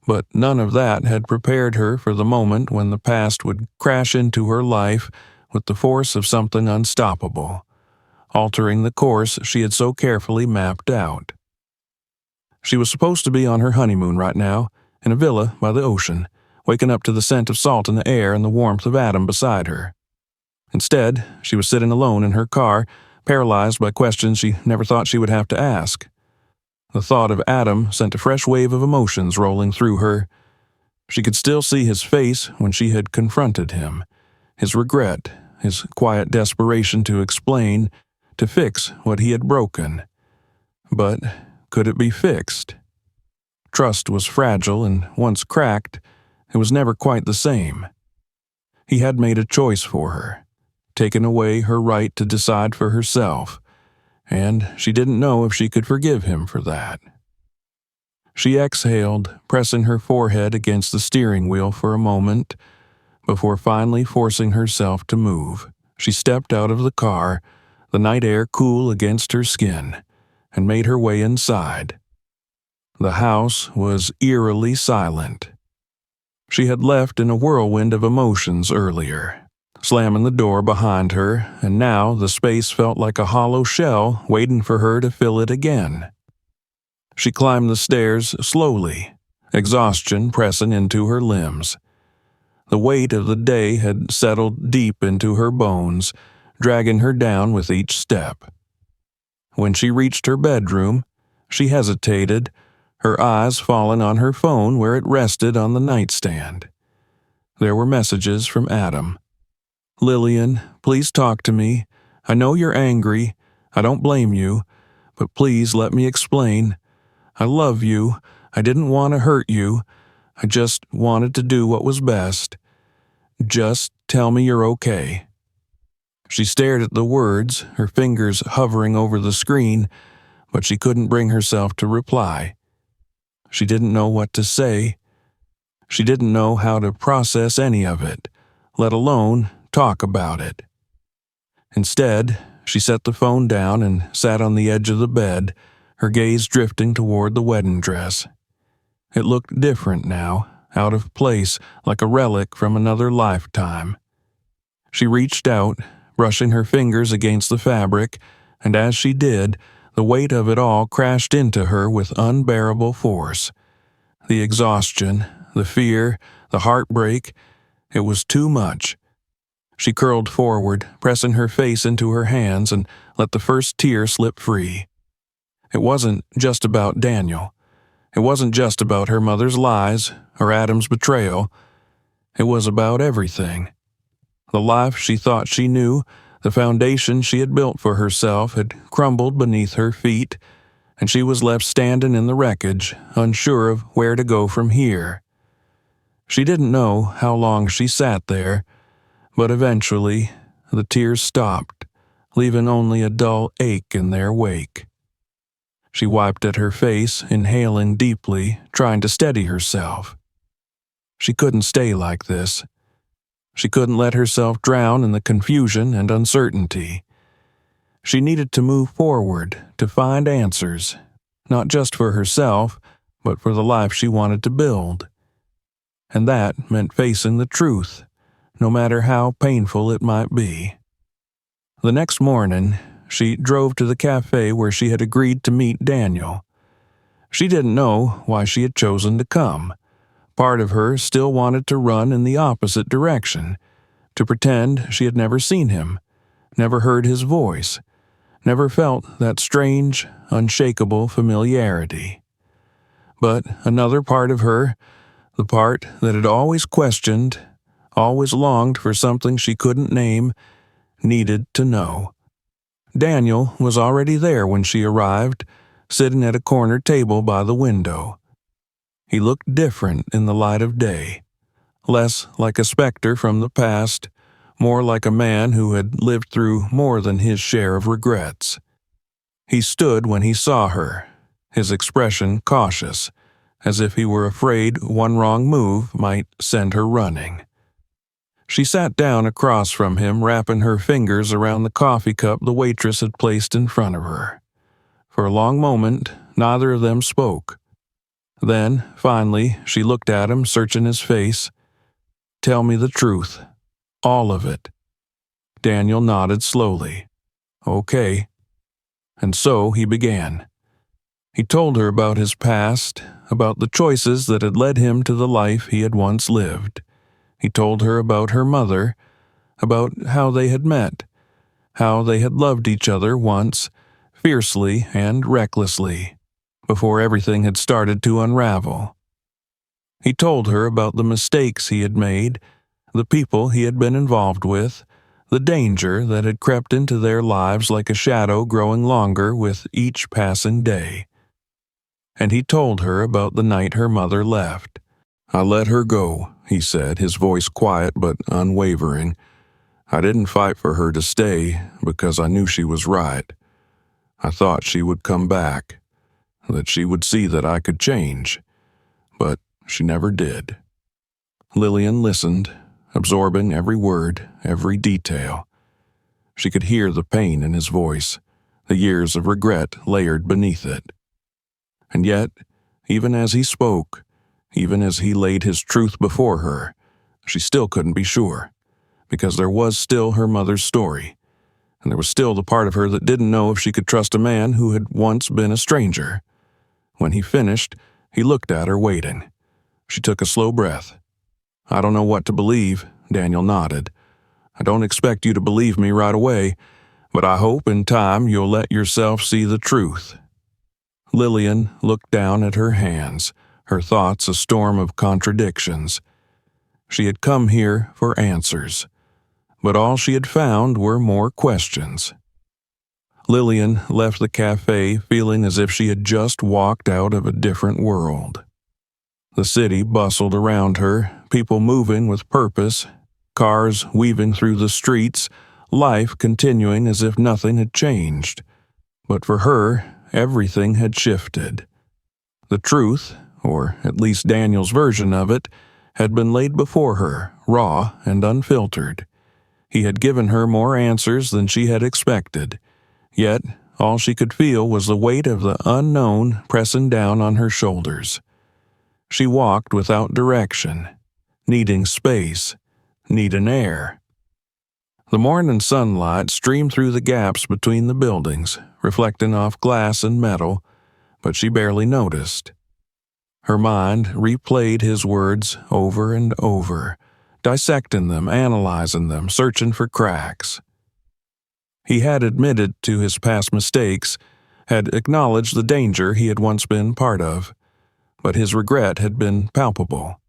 But none of that had prepared her for the moment when the past would crash into her life with the force of something unstoppable, altering the course she had so carefully mapped out. She was supposed to be on her honeymoon right now, in a villa by the ocean, waking up to the scent of salt in the air and the warmth of Adam beside her. Instead, she was sitting alone in her car, paralyzed by questions she never thought she would have to ask. The thought of Adam sent a fresh wave of emotions rolling through her. She could still see his face when she had confronted him, his regret, his quiet desperation to explain, to fix what he had broken. But could it be fixed? Trust was fragile, and once cracked, it was never quite the same. He had made a choice for her, taken away her right to decide for herself, and she didn't know if she could forgive him for that. She exhaled, pressing her forehead against the steering wheel for a moment. Before finally forcing herself to move, she stepped out of the car, the night air cool against her skin, and made her way inside. The house was eerily silent. She had left in a whirlwind of emotions earlier, slamming the door behind her, and now the space felt like a hollow shell waiting for her to fill it again. She climbed the stairs slowly, exhaustion pressing into her limbs. The weight of the day had settled deep into her bones, dragging her down with each step. When she reached her bedroom, she hesitated, her eyes falling on her phone where it rested on the nightstand. There were messages from Adam. "Lillian, please talk to me. I know you're angry. I don't blame you. But please let me explain. I love you. I didn't want to hurt you. I just wanted to do what was best. Just tell me you're okay." She stared at the words, her fingers hovering over the screen, but she couldn't bring herself to reply. She didn't know what to say. She didn't know how to process any of it, let alone talk about it. Instead, she set the phone down and sat on the edge of the bed, her gaze drifting toward the wedding dress. It looked different now, out of place, like a relic from another lifetime. She reached out, brushing her fingers against the fabric, and as she did, the weight of it all crashed into her with unbearable force. The exhaustion, the fear, the heartbreak, it was too much. She curled forward, pressing her face into her hands, and let the first tear slip free. It wasn't just about Daniel. It wasn't just about her mother's lies or Adam's betrayal. It was about everything. The life she thought she knew, the foundation she had built for herself, had crumbled beneath her feet, and she was left standing in the wreckage, unsure of where to go from here. She didn't know how long she sat there, but eventually the tears stopped, leaving only a dull ache in their wake. She wiped at her face, inhaling deeply, trying to steady herself. She couldn't stay like this. She couldn't let herself drown in the confusion and uncertainty. She needed to move forward, to find answers, not just for herself, but for the life she wanted to build. And that meant facing the truth, no matter how painful it might be. The next morning, she drove to the cafe where she had agreed to meet Daniel. She didn't know why she had chosen to come. Part of her still wanted to run in the opposite direction, to pretend she had never seen him, never heard his voice, never felt that strange, unshakable familiarity. But another part of her, the part that had always questioned, always longed for something she couldn't name, needed to know. Daniel was already there when she arrived, sitting at a corner table by the window. He looked different in the light of day, less like a specter from the past, more like a man who had lived through more than his share of regrets. He stood when he saw her, his expression cautious, as if he were afraid one wrong move might send her running. She sat down across from him, wrapping her fingers around the coffee cup the waitress had placed in front of her. For a long moment, neither of them spoke. Then, finally, she looked at him, searching his face. "Tell me the truth. All of it." Daniel nodded slowly. "Okay." And so he began. He told her about his past, about the choices that had led him to the life he had once lived. He told her about her mother, about how they had met, how they had loved each other once, fiercely and recklessly, before everything had started to unravel. He told her about the mistakes he had made, the people he had been involved with, the danger that had crept into their lives like a shadow growing longer with each passing day. And he told her about the night her mother left. "I let her go," he said, his voice quiet but unwavering. "I didn't fight for her to stay because I knew she was right. I thought she would come back, that she would see that I could change, but she never did." Lillian listened, absorbing every word, every detail. She could hear the pain in his voice, the years of regret layered beneath it. And yet, even as he spoke, even as he laid his truth before her, she still couldn't be sure, because there was still her mother's story, and there was still the part of her that didn't know if she could trust a man who had once been a stranger. When he finished, he looked at her waiting. She took a slow breath. "I don't know what to believe," Daniel nodded. "I don't expect you to believe me right away, but I hope in time you'll let yourself see the truth." Lillian looked down at her hands, her thoughts a storm of contradictions. She had come here for answers, but all she had found were more questions. Lillian left the cafe feeling as if she had just walked out of a different world. The city bustled around her, people moving with purpose, cars weaving through the streets, life continuing as if nothing had changed. But for her, everything had shifted. The truth, or at least Daniel's version of it, had been laid before her, raw and unfiltered. He had given her more answers than she had expected, yet all she could feel was the weight of the unknown pressing down on her shoulders. She walked without direction, needing space, needing air. The morning sunlight streamed through the gaps between the buildings, reflecting off glass and metal, but she barely noticed. Her mind replayed his words over and over, dissecting them, analyzing them, searching for cracks. He had admitted to his past mistakes, had acknowledged the danger he had once been part of, but his regret had been palpable.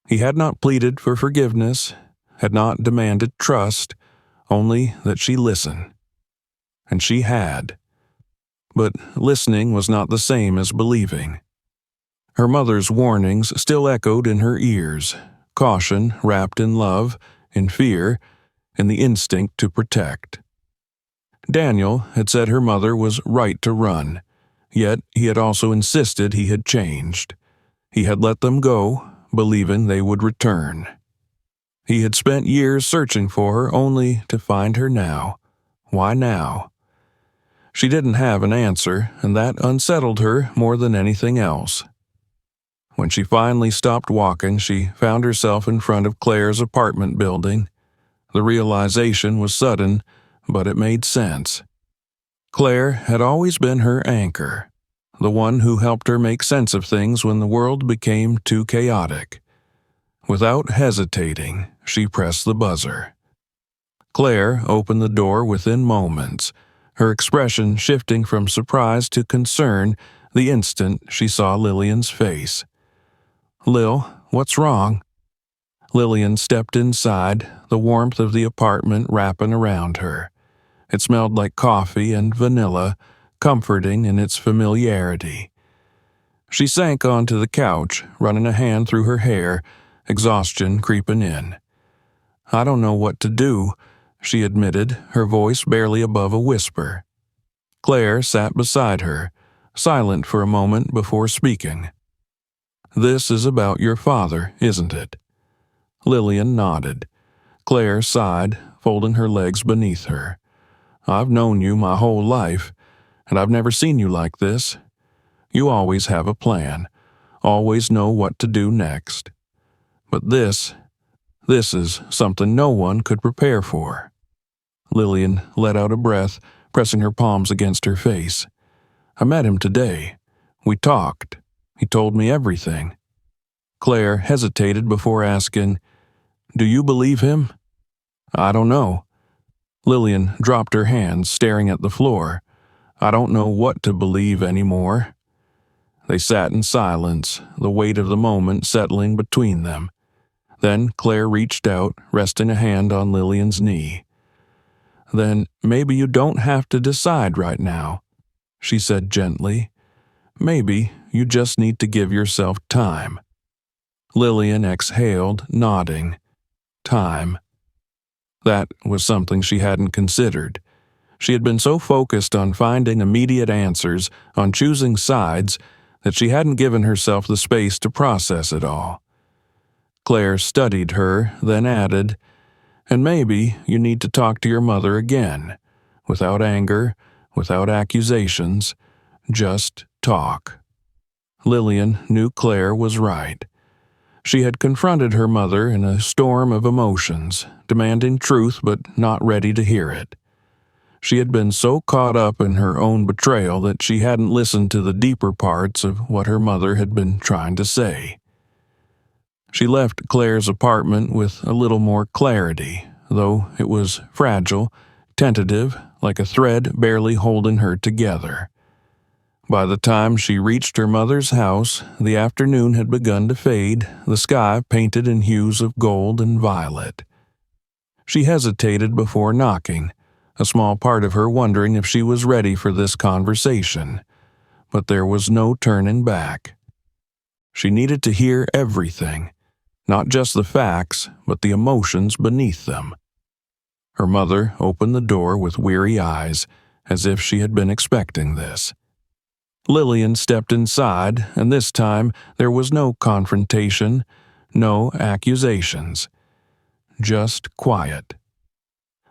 He had not pleaded for forgiveness, had not demanded trust, only that she listen. And she had. But listening was not the same as believing. Her mother's warnings still echoed in her ears, caution wrapped in love, in fear, in the instinct to protect. Daniel had said her mother was right to run, yet he had also insisted he had changed. He had let them go, believing they would return. He had spent years searching for her only to find her now. Why now? She didn't have an answer, and that unsettled her more than anything else. When she finally stopped walking, she found herself in front of Claire's apartment building. The realization was sudden, but it made sense. Claire had always been her anchor, the one who helped her make sense of things when the world became too chaotic. Without hesitating, she pressed the buzzer. Claire opened the door within moments, her expression shifting from surprise to concern the instant she saw Lillian's face. "Lil, what's wrong?" Lillian stepped inside, the warmth of the apartment wrapping around her. It smelled like coffee and vanilla, comforting in its familiarity. She sank onto the couch, running a hand through her hair, exhaustion creeping in. "I don't know what to do," she admitted, her voice barely above a whisper. Claire sat beside her, silent for a moment before speaking. "This is about your father, isn't it?" Lillian nodded. Claire sighed, folding her legs beneath her. "I've known you my whole life, and I've never seen you like this. You always have a plan, always know what to do next. But this is something no one could prepare for." Lillian let out a breath, pressing her palms against her face. "I met him today. We talked. He told me everything." Claire hesitated before asking, "Do you believe him?" "I don't know." Lillian dropped her hands, staring at the floor. "I don't know what to believe anymore." They sat in silence, the weight of the moment settling between them. Then Claire reached out, resting a hand on Lillian's knee. "Then maybe you don't have to decide right now," she said gently. "Maybe you just need to give yourself time." Lillian exhaled, nodding. Time. That was something she hadn't considered. She had been so focused on finding immediate answers, on choosing sides, that she hadn't given herself the space to process it all. Claire studied her, then added, "And maybe you need to talk to your mother again, without anger, without accusations, just talk." Lillian knew Claire was right. She had confronted her mother in a storm of emotions, demanding truth but not ready to hear it. She had been so caught up in her own betrayal that she hadn't listened to the deeper parts of what her mother had been trying to say. She left Claire's apartment with a little more clarity, though it was fragile, tentative, like a thread barely holding her together. By the time she reached her mother's house, the afternoon had begun to fade, the sky painted in hues of gold and violet. She hesitated before knocking, a small part of her wondering if she was ready for this conversation. But there was no turning back. She needed to hear everything, not just the facts, but the emotions beneath them. Her mother opened the door with weary eyes, as if she had been expecting this. Lillian stepped inside, and this time there was no confrontation, no accusations. Just quiet.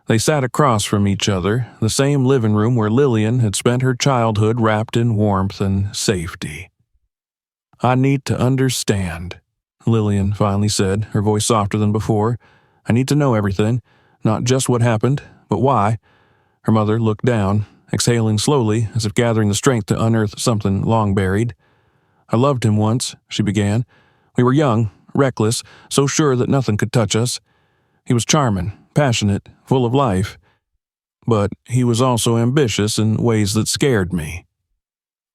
They sat across from each other, the same living room where Lillian had spent her childhood wrapped in warmth and safety. "I need to understand," Lillian finally said, her voice softer than before. "I need to know everything, not just what happened, but why." Her mother looked down, exhaling slowly, as if gathering the strength to unearth something long buried. "I loved him once," she began. "We were young, reckless, so sure that nothing could touch us. He was charming, passionate, full of life. But he was also ambitious in ways that scared me."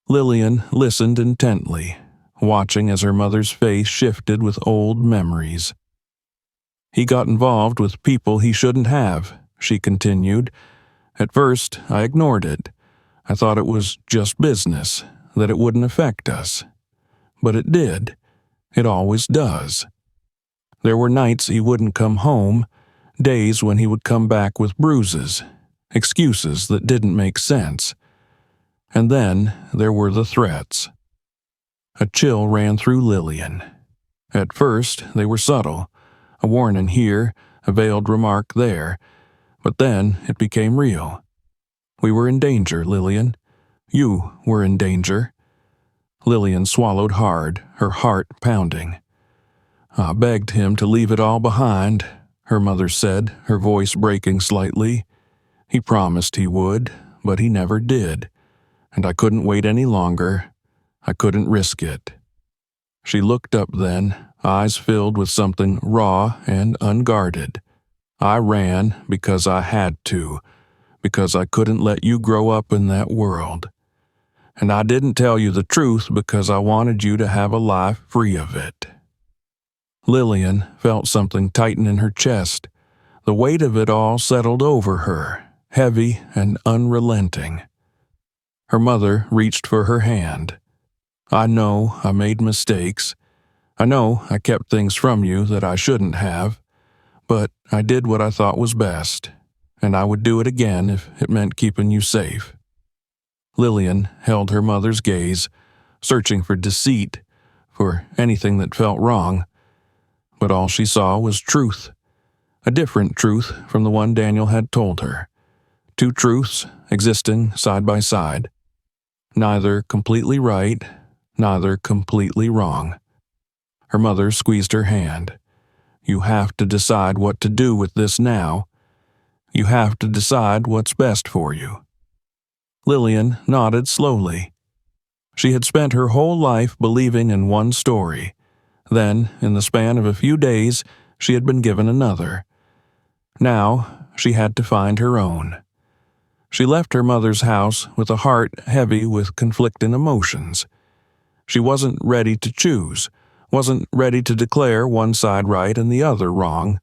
Lillian listened intently, watching as her mother's face shifted with old memories. "He got involved with people he shouldn't have," she continued. "At first, I ignored it. I thought it was just business, that it wouldn't affect us. But it did. It always does. There were nights he wouldn't come home, days when he would come back with bruises, excuses that didn't make sense. And then there were the threats." A chill ran through Lillian. At first, they were subtle, a warning here, a veiled remark there, but then it became real. "We were in danger, Lillian. You were in danger." Lillian swallowed hard, her heart pounding. "I begged him to leave it all behind," her mother said, her voice breaking slightly. "He promised he would, but he never did, and I couldn't wait any longer. I couldn't risk it." She looked up then, eyes filled with something raw and unguarded. "I ran because I had to, because I couldn't let you grow up in that world. And I didn't tell you the truth because I wanted you to have a life free of it." Lillian felt something tighten in her chest. The weight of it all settled over her, heavy and unrelenting. Her mother reached for her hand. "I know I made mistakes. I know I kept things from you that I shouldn't have. But I did what I thought was best, and I would do it again if it meant keeping you safe." Lillian held her mother's gaze, searching for deceit, for anything that felt wrong. But all she saw was truth. A different truth from the one Daniel had told her. Two truths existing side by side. Neither completely right, neither completely wrong. Her mother squeezed her hand. "You have to decide what to do with this now. You have to decide what's best for you." Lillian nodded slowly. She had spent her whole life believing in one story. Then, in the span of a few days, she had been given another. Now, she had to find her own. She left her mother's house with a heart heavy with conflicting emotions. She wasn't ready to choose, wasn't ready to declare one side right and the other wrong.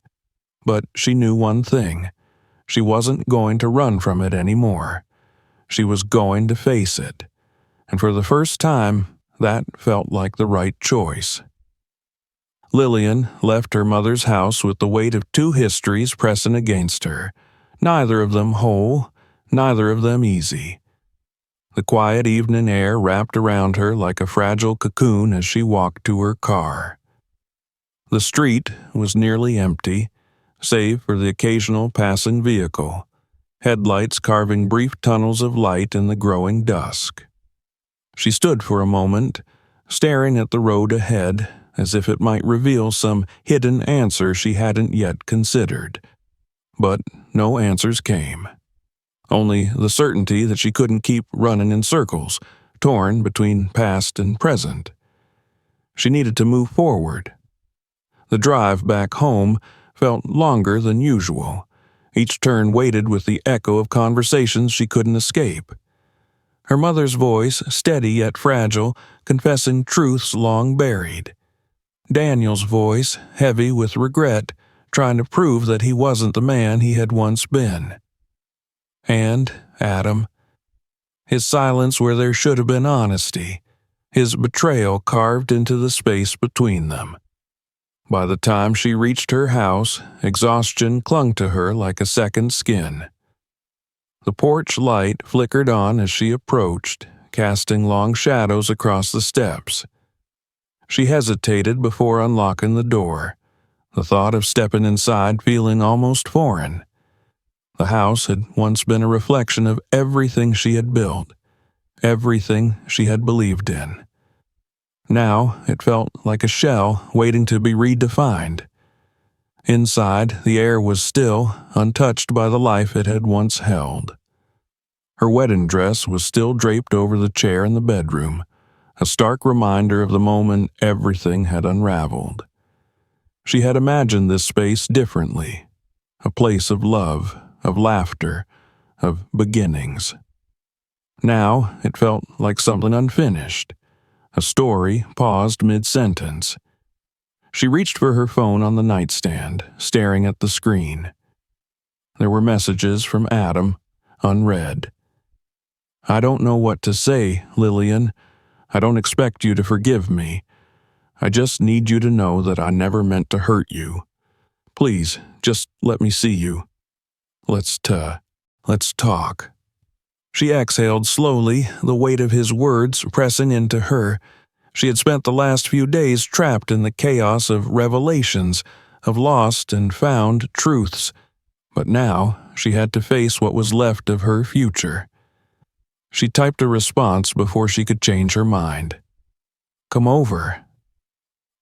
But she knew one thing. She wasn't going to run from it anymore. She was going to face it. And for the first time, that felt like the right choice. Lillian left her mother's house with the weight of two histories pressing against her, neither of them whole, neither of them easy. The quiet evening air wrapped around her like a fragile cocoon as she walked to her car. The street was nearly empty, save for the occasional passing vehicle, headlights carving brief tunnels of light in the growing dusk. She stood for a moment, staring at the road ahead, as if it might reveal some hidden answer she hadn't yet considered. But no answers came. Only the certainty that she couldn't keep running in circles, torn between past and present. She needed to move forward. The drive back home felt longer than usual. Each turn weighted with the echo of conversations she couldn't escape. Her mother's voice, steady yet fragile, confessing truths long buried. Daniel's voice, heavy with regret, trying to prove that he wasn't the man he had once been. And Adam. His silence where there should have been honesty. His betrayal carved into the space between them. By the time she reached her house, exhaustion clung to her like a second skin. The porch light flickered on as she approached, casting long shadows across the steps. She hesitated before unlocking the door, the thought of stepping inside feeling almost foreign. The house had once been a reflection of everything she had built, everything she had believed in. Now it felt like a shell waiting to be redefined. Inside, the air was still, untouched by the life it had once held. Her wedding dress was still draped over the chair in the bedroom, a stark reminder of the moment everything had unraveled. She had imagined this space differently, a place of love, of laughter, of beginnings. Now it felt like something unfinished, a story paused mid-sentence. She reached for her phone on the nightstand, staring at the screen. There were messages from Adam, unread. "I don't know what to say, Lillian. I don't expect you to forgive me. I just need you to know that I never meant to hurt you. Please, just let me see you. Let's talk." She exhaled slowly, the weight of his words pressing into her. She had spent the last few days trapped in the chaos of revelations, of lost and found truths, but now she had to face what was left of her future. She typed a response before she could change her mind. "Come over."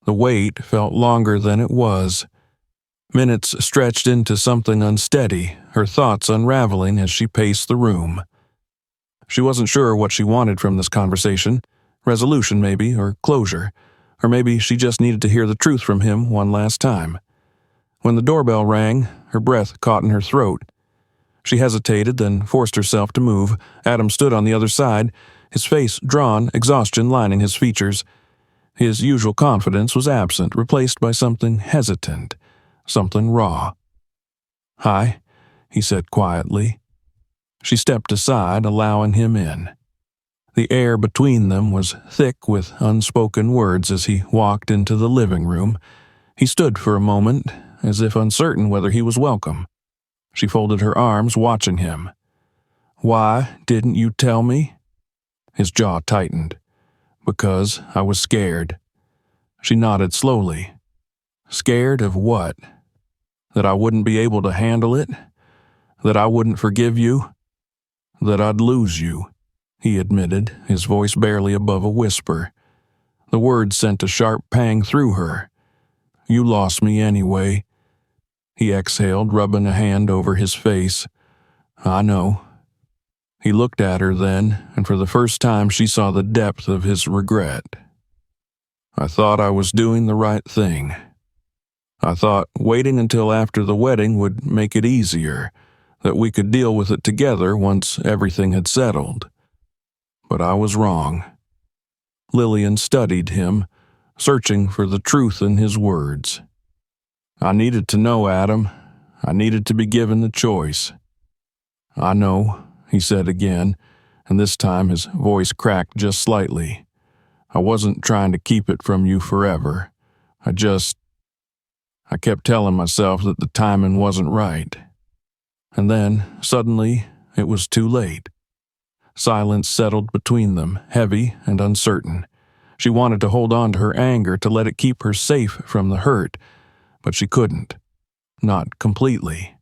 The wait felt longer than it was. Minutes stretched into something unsteady, her thoughts unraveling as she paced the room. She wasn't sure what she wanted from this conversation. Resolution, maybe, or closure. Or maybe she just needed to hear the truth from him one last time. When the doorbell rang, her breath caught in her throat. She hesitated, then forced herself to move. Adam stood on the other side, his face drawn, exhaustion lining his features. His usual confidence was absent, replaced by something hesitant, something raw. "Hi," he said quietly. She stepped aside, allowing him in. The air between them was thick with unspoken words as he walked into the living room. He stood for a moment, as if uncertain whether he was welcome. She folded her arms, watching him. "Why didn't you tell me?" His jaw tightened. "Because I was scared." She nodded slowly. "Scared of what? That I wouldn't be able to handle it? That I wouldn't forgive you? That I'd lose you," he admitted, his voice barely above a whisper. The words sent a sharp pang through her. "You lost me anyway," he exhaled, rubbing a hand over his face. "I know." He looked at her then, and for the first time she saw the depth of his regret. "I thought I was doing the right thing. I thought waiting until after the wedding would make it easier, that we could deal with it together once everything had settled. But I was wrong." Lillian studied him, searching for the truth in his words. "I needed to know, Adam. I needed to be given the choice." "I know," he said again, and this time his voice cracked just slightly. "I wasn't trying to keep it from you forever. I kept telling myself that the timing wasn't right. And then, suddenly, it was too late." Silence settled between them, heavy and uncertain. She wanted to hold on to her anger, to let it keep her safe from the hurt, but she couldn't. Not completely.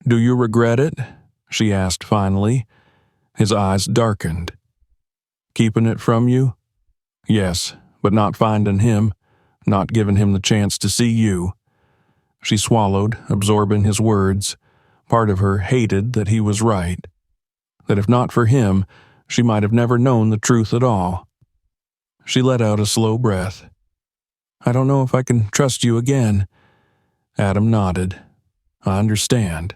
"Do you regret it?" she asked finally. His eyes darkened. "Keeping it from you?" "Yes, but not finding him, not giving him the chance to see you." She swallowed, absorbing his words. Part of her hated that he was right. That if not for him, she might have never known the truth at all. She let out a slow breath. "I don't know if I can trust you again." Adam nodded. "I understand."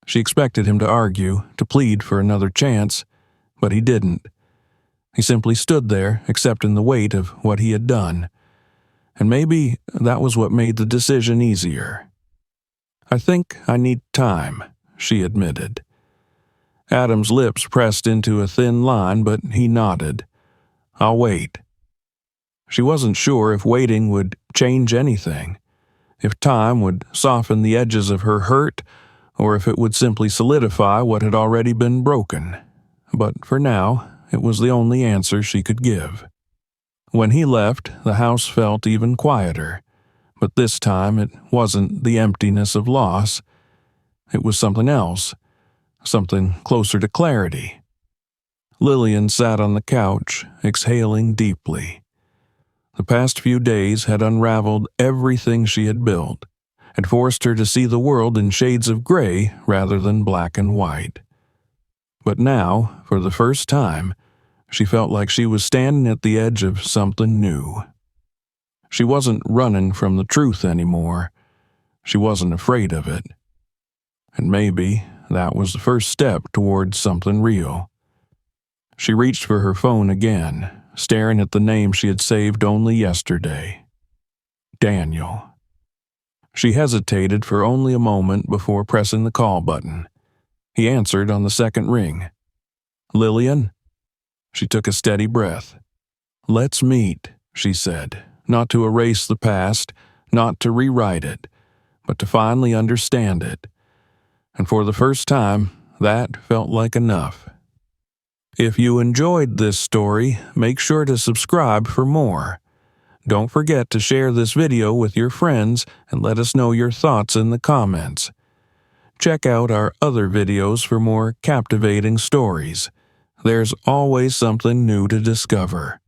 She expected him to argue, to plead for another chance, but he didn't. He simply stood there, accepting the weight of what he had done. And maybe that was what made the decision easier. "I think I need time," she admitted. Adam's lips pressed into a thin line, but he nodded. "I'll wait." She wasn't sure if waiting would change anything, if time would soften the edges of her hurt, or if it would simply solidify what had already been broken. But for now, it was the only answer she could give. When he left, the house felt even quieter, but this time it wasn't the emptiness of loss. It was something else, something closer to clarity. Lillian sat on the couch, exhaling deeply. The past few days had unraveled everything she had built, had forced her to see the world in shades of gray rather than black and white. But now, for the first time, she felt like she was standing at the edge of something new. She wasn't running from the truth anymore. She wasn't afraid of it. And maybe that was the first step towards something real. She reached for her phone again, staring at the name she had saved only yesterday. Daniel. She hesitated for only a moment before pressing the call button. He answered on the second ring. Lillian? She took a steady breath. Let's meet, she said, not to erase the past, not to rewrite it, but to finally understand it. And for the first time, that felt like enough. If you enjoyed this story, make sure to subscribe for more. Don't forget to share this video with your friends and let us know your thoughts in the comments. Check out our other videos for more captivating stories. There's always something new to discover.